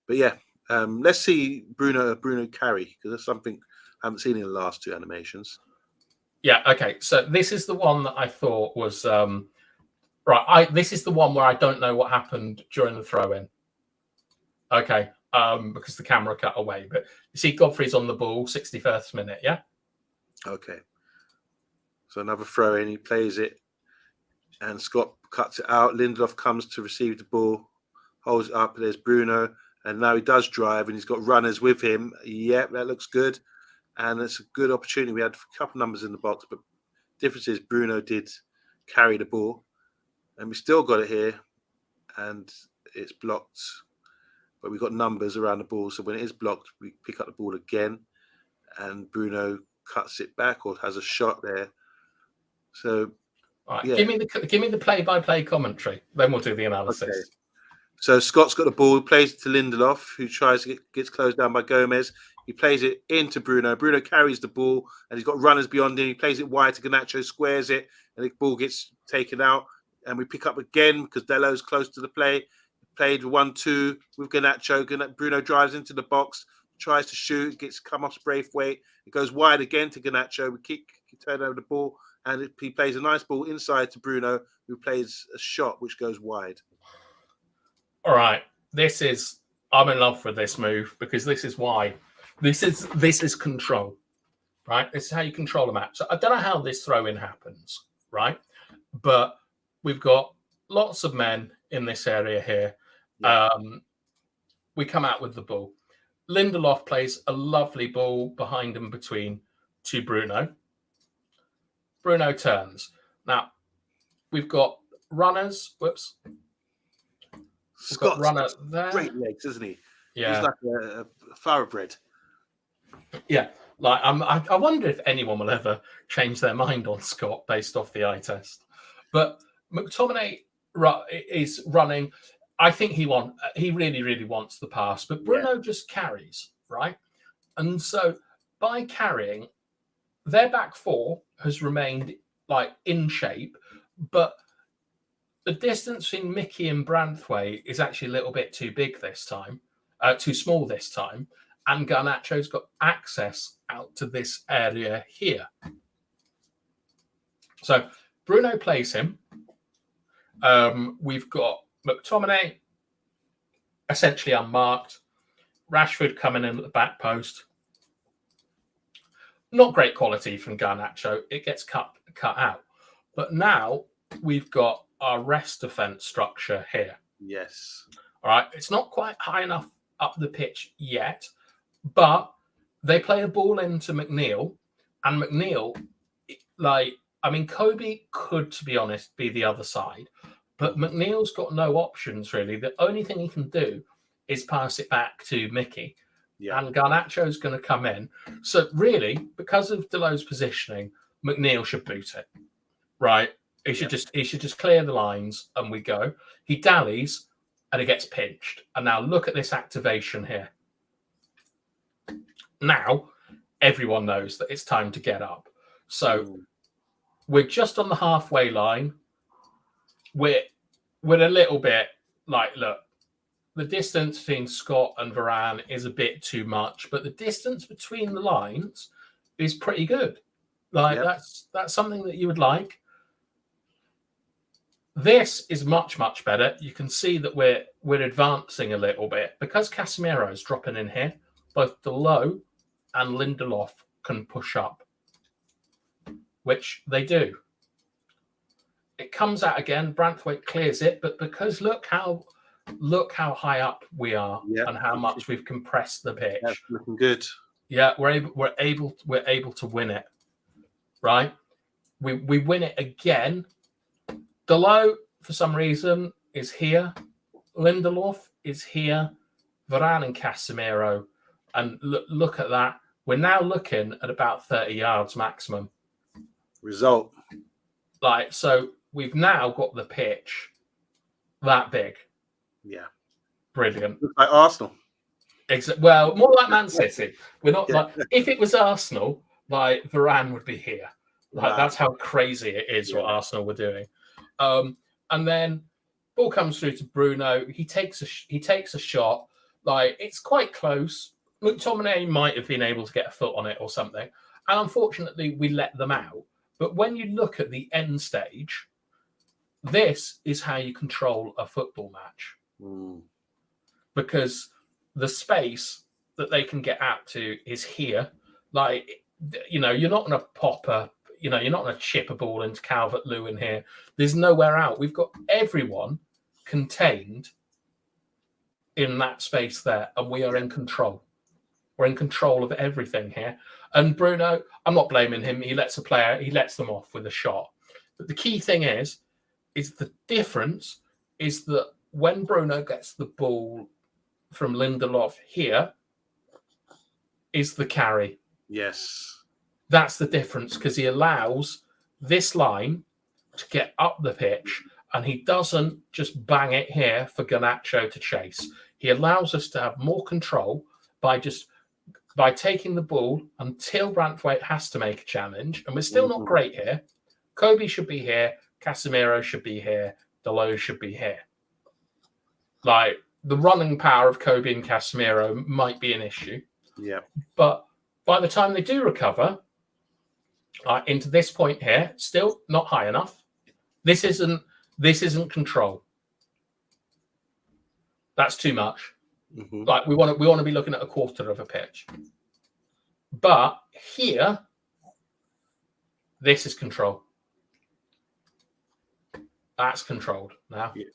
But yeah, let's see Bruno carry, because that's something I haven't seen in the last two animations. Yeah, okay. So this is the one that I thought was right. This is the one where I don't know what happened during the throw-in. Okay, because the camera cut away. But you see Godfrey's on the ball, 61st minute, yeah? Okay. So another throw-in, he plays it, and Scott cuts it out. Lindelof comes to receive the ball, holds it up. There's Bruno, and now he does drive, and he's got runners with him. Yep, that looks good, and it's a good opportunity. We had a couple numbers in the box, but the difference is Bruno did carry the ball, and we still got it here, and it's blocked. But we've got numbers around the ball, so when it is blocked, we pick up the ball again, and Bruno cuts it back or has a shot there. So, right, yeah. Give me the play-by-play commentary. Then we'll do the analysis. Okay. So Scott's got the ball, plays it to Lindelof, who tries to gets closed down by Gomez. He plays it into Bruno. Bruno carries the ball, and he's got runners beyond him. He plays it wide to Garnacho, squares it, and the ball gets taken out. And we pick up again because Delo's close to the play. Played 1-2 with Garnacho. Bruno drives into the box, tries to shoot, gets come off Braithwaite. It goes wide again to Garnacho. We turn over the ball, and he plays a nice ball inside to Bruno, who plays a shot which goes wide. All right, I'm in love with this move, because this is why. This is control, right? This is how you control a match. So I don't know how this throw-in happens, right? But we've got lots of men in this area here. Yeah. We come out with the ball. Lindelof plays a lovely ball behind him between to Bruno. Bruno turns. Now, we've got runners. Whoops. Scott's runner there. Great legs, isn't he? Yeah. He's like a thoroughbred. Yeah. Like I wonder if anyone will ever change their mind on Scott based off the eye test. But McTominay is running. I think he really, really wants the pass, but Bruno just carries, right? And so by carrying, their back four has remained like in shape, but the distance between Mickey and Branthwaite is actually a little bit too big this time, too small this time, and Garnacho's got access out to this area here. So Bruno plays him. We've got McTominay essentially unmarked. Rashford coming in at the back post. Not great quality from Garnacho. It gets cut out. But now we've got our rest defense structure here. Yes. All right. It's not quite high enough up the pitch yet, but they play a ball into McNeil, and McNeil, Kobe could, to be honest, be the other side, but McNeil's got no options really. The only thing he can do is pass it back to Mickey. Yeah. And Garnacho's going to come in. So really, because of Deleu's positioning, McNeil should boot it. Right? He should just clear the lines and we go. He dallies and it gets pinched. And now look at this activation here. Now everyone knows that it's time to get up. So we're just on the halfway line. We're a little bit like, look, the distance between Scott and Varane is a bit too much, but the distance between the lines is pretty good. That's something that you would like. This is much, much better. You can see that we're advancing a little bit because Casemiro is dropping in here. Both Deleu and Lindelof can push up, which they do. It comes out again. Branthwaite clears it, but because look how high up we are and how much we've compressed the pitch. That's looking good. Yeah, we're able to win it. Right? We win it again. Deleu, for some reason, is here. Lindelof is here. Varane and Casemiro. And look at that. We're now looking at about 30 yards maximum. Result. So we've now got the pitch that big. Yeah. Brilliant. Looks like Arsenal. Well, more like Man City. We're not if it was Arsenal, Varane would be here. That's how crazy it is what Arsenal were doing. And then ball comes through to Bruno. He takes a shot. It's quite close. McTominay might have been able to get a foot on it or something. And unfortunately, we let them out. But when you look at the end stage, this is how you control a football match. Because the space that they can get out to is here. You're not going to pop you're not going to chip a ball into Calvert-Lewin here. There's nowhere out. We've got everyone contained in that space there, and we are in control. We're in control of everything here. And Bruno, I'm not blaming him. He lets them off with a shot. But the key thing is the difference is that when Bruno gets the ball from Lindelof here, is the carry. Yes. That's the difference because he allows this line to get up the pitch and he doesn't just bang it here for Garnacho to chase. He allows us to have more control by taking the ball until Branthwaite has to make a challenge. And we're still not great here. Kobe should be here. Casemiro should be here. Deleu should be here. The running power of Kobe and Casemiro might be an issue. Yeah. But by the time they do recover, into this point here, still not high enough. This isn't control. That's too much. We want to be looking at a quarter of a pitch. But here, this is control. That's controlled now. Yeah.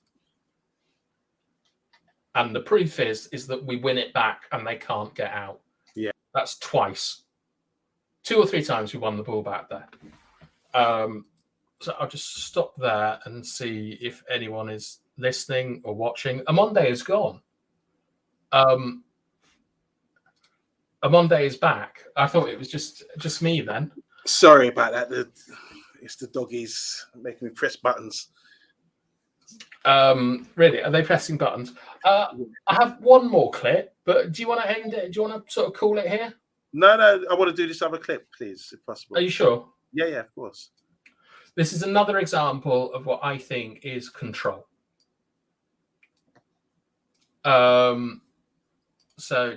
And the proof is that we win it back and they can't get out. Yeah. That's twice. 2 or 3 times we won the ball back there. So I'll just stop there and see if anyone is listening or watching. Amonde is gone. Amonde is back. I thought it was just me then. Sorry about that. It's the doggies making me press buttons. Really, are they pressing buttons? I have one more clip, but do you want to end it? Do you want to sort of call it here? No, I want to do this other clip, please, if possible. Are you sure? Yeah, of course. This is another example of what I think is control. So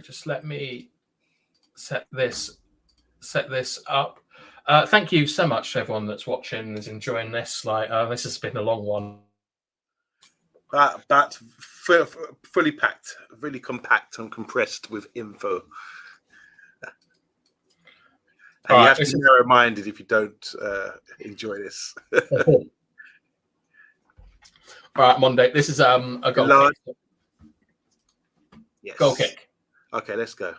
just let me set this up. Thank you so much to everyone that's watching and is enjoying this. This has been a long one. But fully packed, really compact and compressed with info. And you have to be narrow-minded if you don't enjoy this. All right, Monday. This is a goal kick. Yes. Goal kick. Okay, let's go.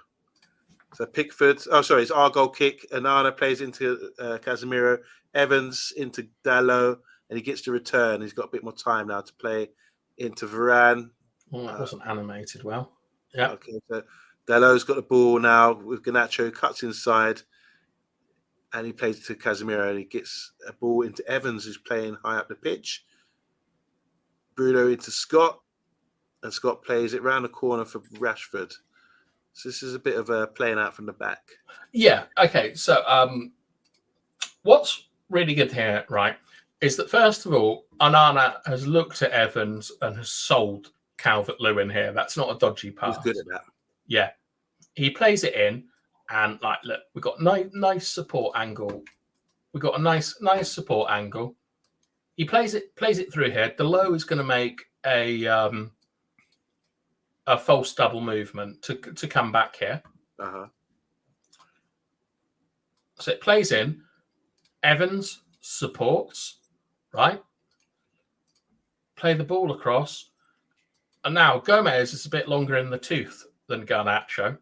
So Pickford. Oh, sorry, it's our goal kick. Anana plays into Casemiro. Evans into Dalot, and he gets to return. He's got a bit more time now to play into Varane. Well, that wasn't animated well. Yeah. Okay, so Dalot's got the ball now with Garnacho, cuts inside, and he plays to Casemiro, and he gets a ball into Evans, who's playing high up the pitch. Bruno into Scott, and Scott plays it round the corner for Rashford. So this is a bit of a playing out from the back. Yeah. Okay. So what's really good here, right, is that first of all, Onana has looked at Evans and has sold Calvert-Lewin here. That's not a dodgy pass. He's good at that. Yeah. He plays it in, and look, we've got nice support angle. We've got a nice support angle. He plays it through here. Dalot is going to make a false double movement to come back here. So it plays in. Evans supports, right? Play the ball across. And now Gomez is a bit longer in the tooth than Garnacho.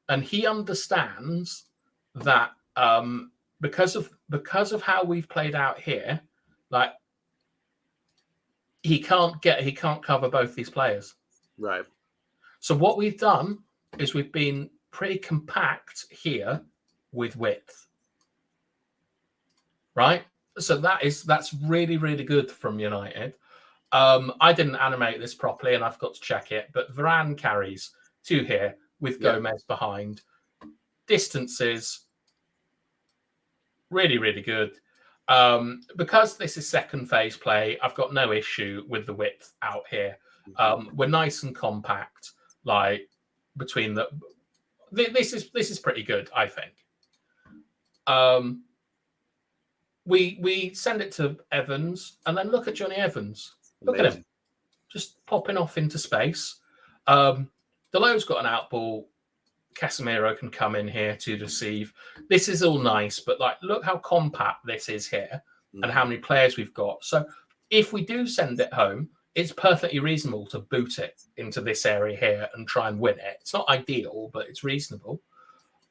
And he understands that because of how we've played out here, he can't cover both these players. Right. So what we've done is we've been pretty compact here with width. Right? So that's really, really good from United. I didn't animate this properly and I've got to check it, but Varane carries to here with Gomez behind. Distances, really, really good. Because this is second phase play, I've got no issue with the width out here. We're nice and compact, between the. This is pretty good, I think. We send it to Evans, and then look at Johnny Evans. Look at him, just popping off into space. Dalot's got an out ball. Casemiro can come in here to deceive. This is all nice, but look how compact this is here and how many players we've got. So if we do send it home, it's perfectly reasonable to boot it into this area here and try and win it. It's not ideal, but it's reasonable.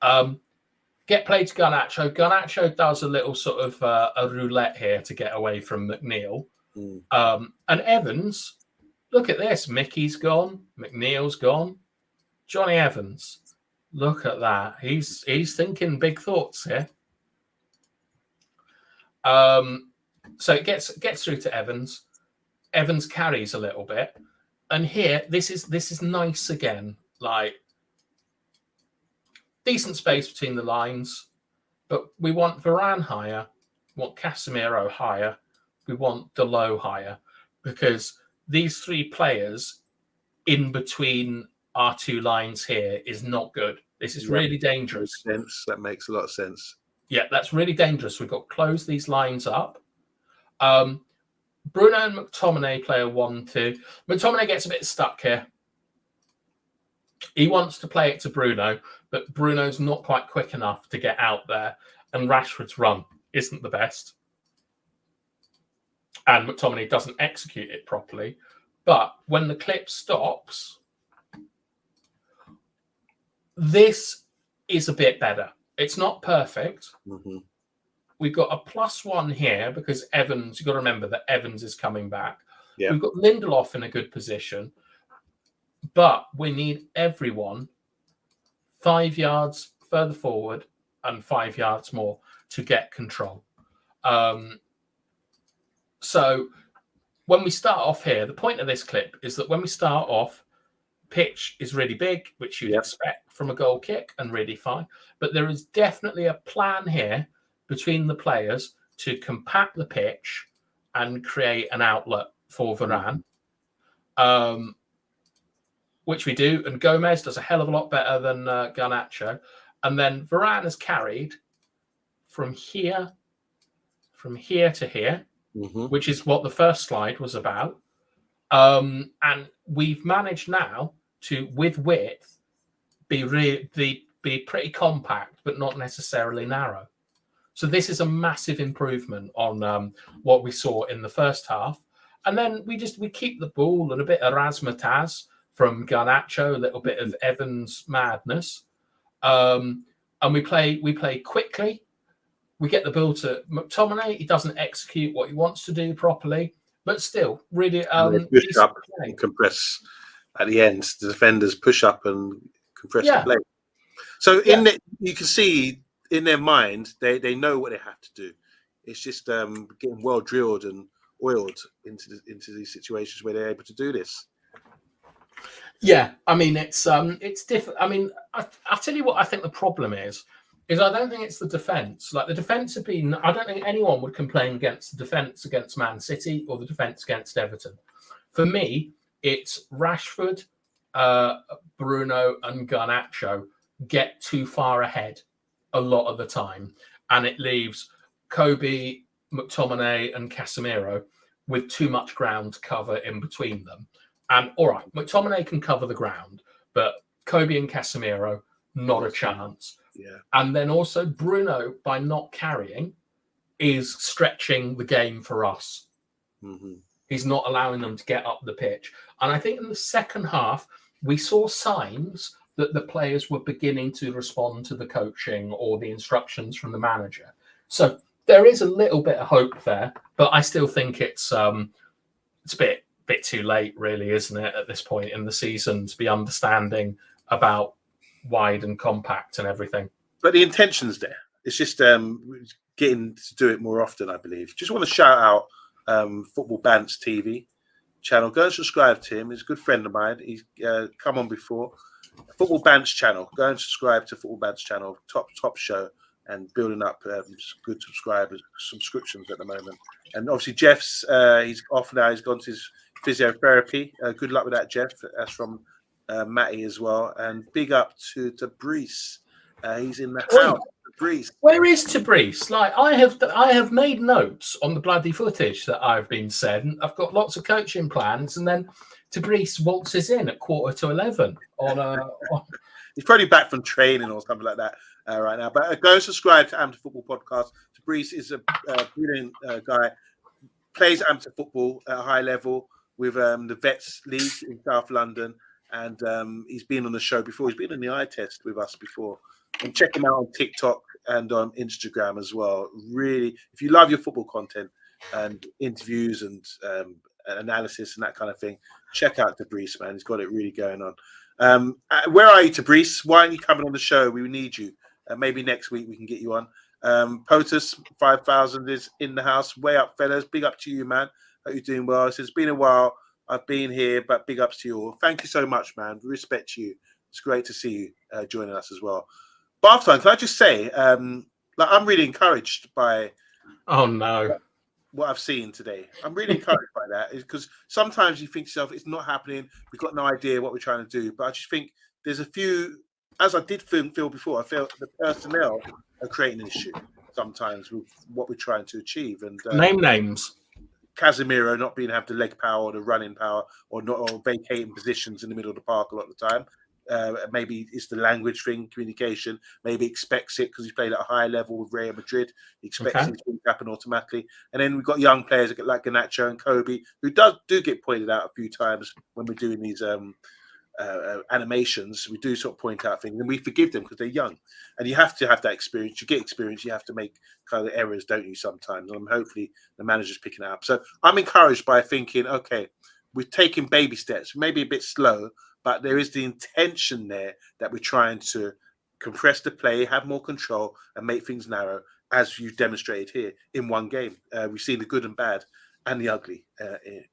Get played to Garnacho. Garnacho does a little sort of a roulette here to get away from McNeil. And Evans, look at this. Mickey's gone. McNeil's gone. Johnny Evans. Look at that. He's thinking big thoughts here. So it gets through to Evans. Evans carries a little bit. And here, this is nice again. Decent space between the lines. But we want Varane higher. We want Casemiro higher. We want Dalot higher. Because these three players in between our two lines here is not good. This is really dangerous. That makes a lot of sense. Yeah, that's really dangerous. We've got to close these lines up. Bruno and McTominay play a 1-2. McTominay gets a bit stuck here. He wants to play it to Bruno, but Bruno's not quite quick enough to get out there. And Rashford's run isn't the best. And McTominay doesn't execute it properly. But when the clip stops, this is a bit better. It's not perfect. Mm-hmm. We've got a +1 here because Evans, you've got to remember that Evans is coming back. Yeah. We've got Lindelof in a good position, but we need everyone 5 yards further forward and 5 yards more to get control. So when we start off here, the point of this clip is that when we start off, pitch is really big, which you'd expect from a goal kick, and really fine. But there is definitely a plan here between the players to compact the pitch and create an outlet for Varane, which we do. And Gomez does a hell of a lot better than Garnacho. And then Varane is carried from here to here, which is what the first slide was about. And we've managed now to, with width, be pretty compact, but not necessarily narrow. So this is a massive improvement on what we saw in the first half. And then we keep the ball and a bit of razzmatazz from Garnacho, a little bit of Evans madness. And we play quickly. We get the ball to McTominay. He doesn't execute what he wants to do properly, but still really push up and compress at the end. The defenders push up and compress the play. So you can see in their mind they know what they have to do. It's just getting well drilled and oiled into these situations where they're able to do this. Yeah, I mean it's different. I mean, I'll tell you what I think the problem is I don't think it's the defence. Like the defence have been, I don't think anyone would complain against the defence against Man City or the defence against Everton. For me, it's Rashford, Bruno and Garnacho get too far ahead a lot of the time. And it leaves Kobe, McTominay and Casemiro with too much ground to cover in between them. And all right, McTominay can cover the ground, but Kobe and Casemiro, not a chance. Yeah. And then also Bruno, by not carrying, is stretching the game for us. Mm-hmm. He's not allowing them to get up the pitch. And I think in the second half, we saw signs that the players were beginning to respond to the coaching or the instructions from the manager. So there is a little bit of hope there, but I still think it's a bit too late, really, isn't it, at this point in the season to be understanding about wide and compact and everything. But the intention's there. It's just getting to do it more often, I believe. Just want to shout out Football Bants TV channel. Go and subscribe to him. He's a good friend of mine. He's come on before. Football Bants channel. Go and subscribe to Football Bants channel. Top show, and building up good subscriptions at the moment. And obviously Jeff's he's off now. He's gone to his physiotherapy. Good luck with that, Jeff. That's from Matty as well. And big up to Brees. He's in the house. Brees. Where is Tabrice? Like I have made notes on the bloody footage that I've been sent. I've got lots of coaching plans, and then Tabrice waltzes in at 11:15 on He's probably back from training or something like that right now. But go and subscribe to Amateur Football Podcast. Tabrice is a brilliant guy. Plays amateur football at a high level with the Vets League in South London, and he's been on the show before. He's been in the eye test with us before. And check him out on TikTok and on Instagram as well. Really, if you love your football content and interviews and analysis and that kind of thing, check out Tabrice, man. He's got it really going on. Where are you, Tabrice? Why aren't you coming on the show? We need you. Maybe next week we can get you on. POTUS 5000 is in the house. Way up, fellas. Big up to you, man. Hope you're doing well. It says, it's been a while. I've been here, but big ups to you all. Thank you so much, man. Respect you. It's great to see you joining us as well. Bath time, can I just say, I'm really encouraged by what I've seen today. I'm really encouraged by that, because sometimes you think to yourself, it's not happening. We've got no idea what we're trying to do. But I just think there's a few, as I did feel before, I felt the personnel are creating an issue sometimes with what we're trying to achieve. And name names. Casemiro not being have the leg power or the running power, or vacating positions in the middle of the park a lot of the time. Maybe it's the language thing, communication. Maybe expects it because he's played at a high level with Real Madrid. He expects it to happen automatically. And then we've got young players like Garnacho and Kobe, who do get pointed out a few times when we're doing these animations, we do sort of point out things, and we forgive them because they're young. And you have to have that experience. You get experience. You have to make kind of errors, don't you? Sometimes, and hopefully the manager's picking it up. So I'm encouraged by thinking, okay, we're taking baby steps, maybe a bit slow, but there is the intention there that we're trying to compress the play, have more control, and make things narrow, as you demonstrated here in one game. We've seen the good and bad and the ugly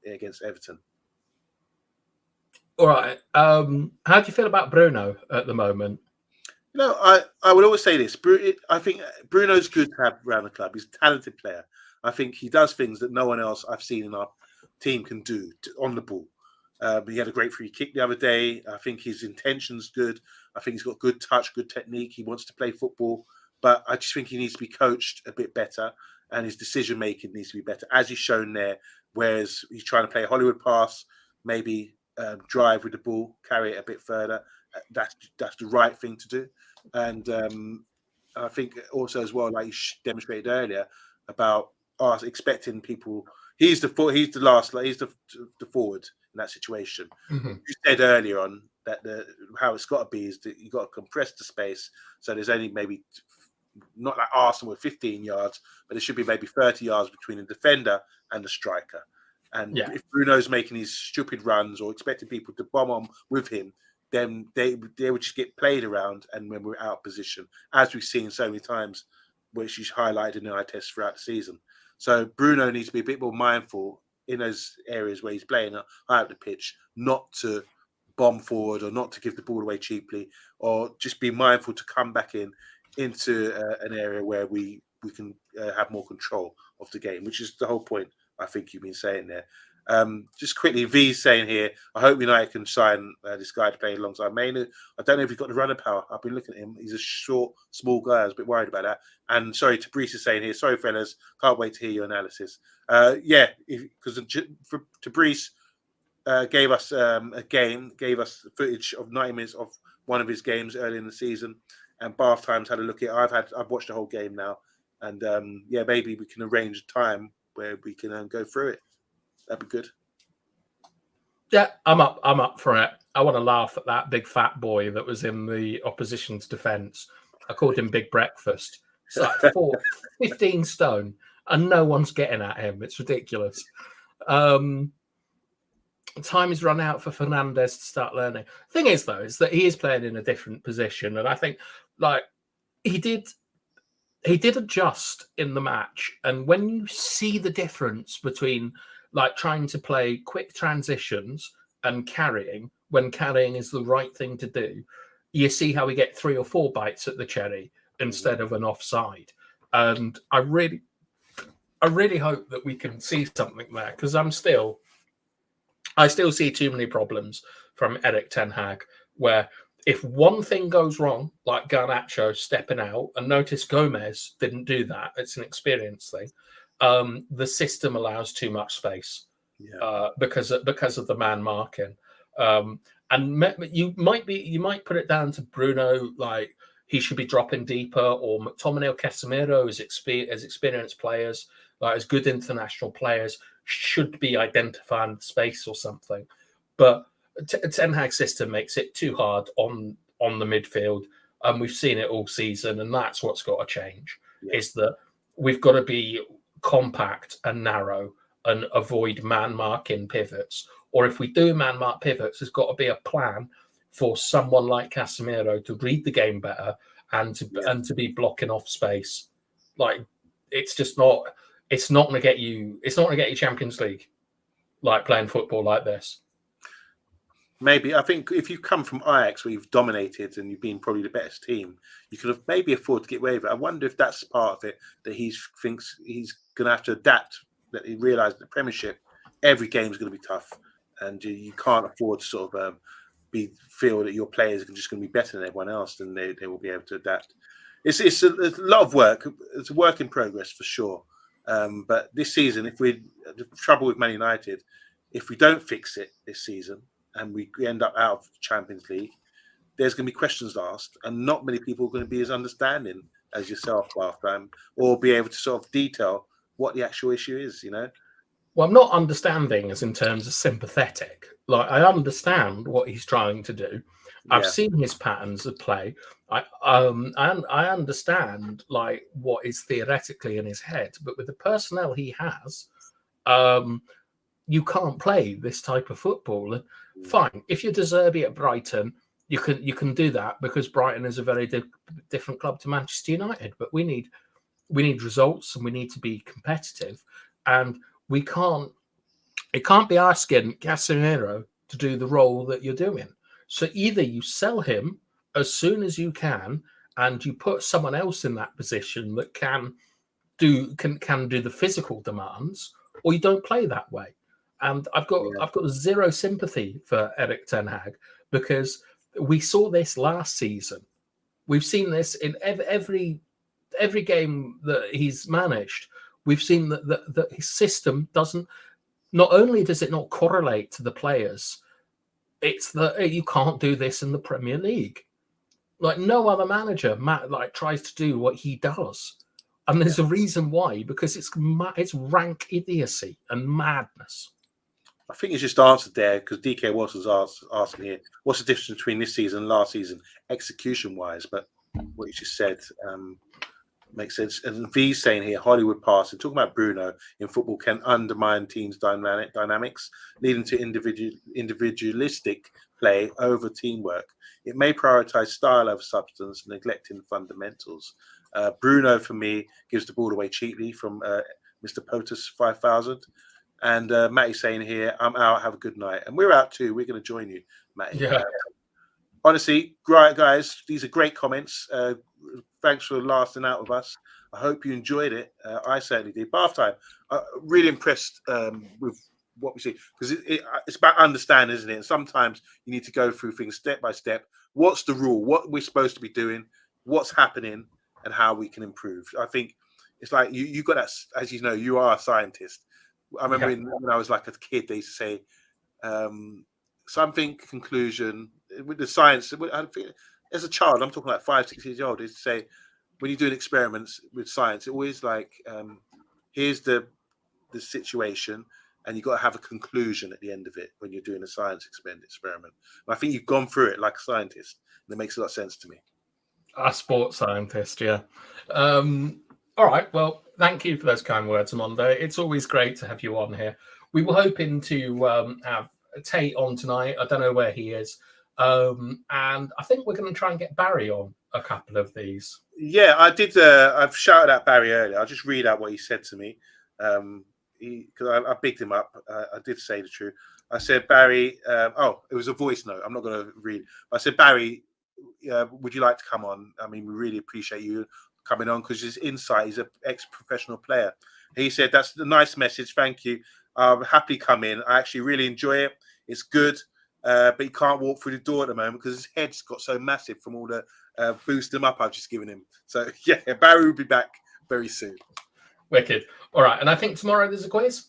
against Everton. All right. How do you feel about Bruno at the moment? You know, I would always say this. I think Bruno's good to have around the club. He's a talented player. I think he does things that no one else I've seen in our team can do on the ball. He had a great free kick the other day. I think his intention's good. I think he's got good touch, good technique. He wants to play football. But I just think he needs to be coached a bit better, and his decision-making needs to be better, as he's shown there, whereas he's trying to play a Hollywood pass, maybe drive with the ball, carry it a bit further. That's the right thing to do. And I think also as well, like you demonstrated earlier, about us expecting people. He's the forward in that situation. Mm-hmm. You said earlier on that how it's got to be is that you got to compress the space, so there's only maybe not like Arsenal with 15 yards, but there should be maybe 30 yards between the defender and the striker. And if Bruno's making these stupid runs or expecting people to bomb on with him, then they would just get played around, and when we're out of position, as we've seen so many times, which is highlighted in the eye test throughout the season. So Bruno needs to be a bit more mindful in those areas where he's playing high up the pitch, not to bomb forward or not to give the ball away cheaply, or just be mindful to come back into an area where we can have more control of the game, which is the whole point I think you've been saying there. Just quickly, V's saying here, I hope United can sign this guy to play alongside Mainu. I don't know if he's got the running power. I've been looking at him. He's a short, small guy. I was a bit worried about that. And sorry, Tabrice is saying here, sorry, fellas, can't wait to hear your analysis. Because Tabrice gave us footage of 90 minutes of one of his games early in the season, and Bath Times had a look at it. I've watched the whole game now, and maybe we can arrange a time where we can go through it. That'd be good. Yeah, I'm up for it. I want to laugh at that big fat boy that was in the opposition's defence. I called him Big Breakfast. It's like 15 stone, and no one's getting at him. It's ridiculous. Time is run out for Fernandes to start learning. Thing is, though, is that he is playing in a different position, and I think like he did adjust in the match. And when you see the difference between like trying to play quick transitions and carrying, when carrying is the right thing to do, you see how we get 3 or 4 bites at the cherry instead of an offside. And I really hope that we can see something there, because I still see too many problems from Erik ten Hag, where if one thing goes wrong, like Garnacho stepping out, and notice Gomez didn't do that, it's an experience thing. The system allows too much space because of the man marking, and you might put it down to Bruno, like he should be dropping deeper, or McTominay or Casemiro as experienced players, like as good international players, should be identifying space or something. But Ten Hag's system makes it too hard on the midfield, and we've seen it all season, and that's what's got to change. Is that we've got to be compact and narrow and avoid man marking pivots, or if we do man mark pivots, there's got to be a plan for someone like Casemiro to read the game better and to be blocking off space. Like it's not going to get you Champions League, like playing football like this. Maybe I think if you come from Ajax, where you've dominated and you've been probably the best team, you could have maybe afford to get away with it. I wonder if that's part of it, that he thinks he's going to have to adapt. That he realised the Premiership, every game is going to be tough, and you can't afford to sort of feel that your players are just going to be better than everyone else, and they will be able to adapt. It's a lot of work. It's a work in progress for sure. But this season, the trouble with Man United, if we don't fix it this season, and we end up out of the Champions League, there's going to be questions asked, and not many people are going to be as understanding as yourself, Bath, or be able to sort of detail what the actual issue is, you know. Well, I'm not understanding as in terms of sympathetic. Like, I understand what he's trying to do. I've seen his patterns of play. I understand like what is theoretically in his head, but with the personnel he has, you can't play this type of football. And fine, if you're De Zerbi at Brighton, you can do that because Brighton is a very different club to Manchester United. But we need results and we need to be competitive, and we can't. It can't be asking Casemiro to do the role that you're doing. So either you sell him as soon as you can, and you put someone else in that position that can do the physical demands, or you don't play that way. And I've got zero sympathy for Erik ten Hag, because we saw this last season. We've seen this in every game that he's managed. We've seen that his system doesn't. Not only does it not correlate to the players, it's that you can't do this in the Premier League. Like, no other manager tries to do what he does. And there's a reason why, because it's rank idiocy and madness. I think it's just answered there, because DK Wilson's asking here, what's the difference between this season and last season, execution-wise? But what you just said makes sense. And V's saying here, Hollywood passing, talking about Bruno in football can undermine teams' dynamics, leading to individualistic play over teamwork. It may prioritize style over substance, neglecting fundamentals. Bruno, for me, gives the ball away cheaply from Mr. POTUS 5000. And Matty's saying here, I'm out, have a good night. And we're out too. We're going to join you, Matty. Yeah. Honestly, great, guys. These are great comments. Thanks for lasting out with us. I hope you enjoyed it. I certainly did. Bath time. Really impressed with what we see, because it's about understanding, isn't it? And sometimes you need to go through things step by step. What's the rule? What we're supposed to be doing? What's happening? And how we can improve. I think it's like you got that. As you know, you are a scientist. I remember when I was like a kid, they used to say something conclusion with the science. As a child, I'm talking like 5, 6 years old. They used to say when you're doing experiments with science, it always like here's the situation, and you've got to have a conclusion at the end of it when you're doing a science experiment. And I think you've gone through it like a scientist, and it makes a lot of sense to me. A sports scientist, yeah. All right. Well, thank you for those kind words, Amondo. It's always great to have you on here. We were hoping to have Tate on tonight. I don't know where he is. And I think we're going to try and get Barry on a couple of these. Yeah, I did. I've shouted at Barry earlier. I'll just read out what he said to me. Because I bigged him up. I did say the truth. I said, Barry, it was a voice note. I'm not going to read. I said, Barry, would you like to come on? I mean, we really appreciate you coming on, because his insight, he's an ex-professional player. He said, that's a nice message. Thank you. I'll happily come in. I actually really enjoy it. It's good. But he can't walk through the door at the moment because his head's got so massive from all the boost him up I've just given him. So, yeah, Barry will be back very soon. Wicked. All right. And I think tomorrow there's a quiz.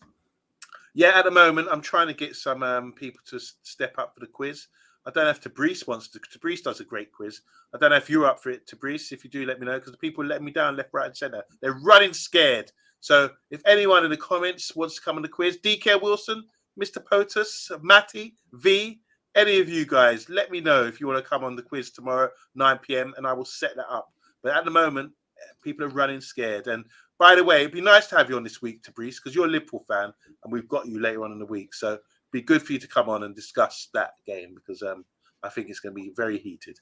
Yeah, at the moment, I'm trying to get some people to step up for the quiz. I don't know if Tabrice wants to. Tabrice does a great quiz. I don't know if you're up for it, Tabrice. If you do, let me know, because the people letting me down left, right, and centre. They're running scared. So if anyone in the comments wants to come on the quiz, DK Wilson, Mr. POTUS, Matty, V, any of you guys, let me know if you want to come on the quiz tomorrow, 9 p.m, and I will set that up. But at the moment, people are running scared. And by the way, it'd be nice to have you on this week, Tabrice, because you're a Liverpool fan, and we've got you later on in the week. So be good for you to come on and discuss that game, because I think it's going to be very heated.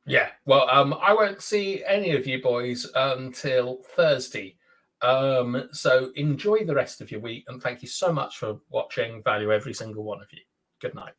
Yeah, well, I won't see any of you boys until Thursday. So enjoy the rest of your week, and thank you so much for watching. Value every single one of you. Good night.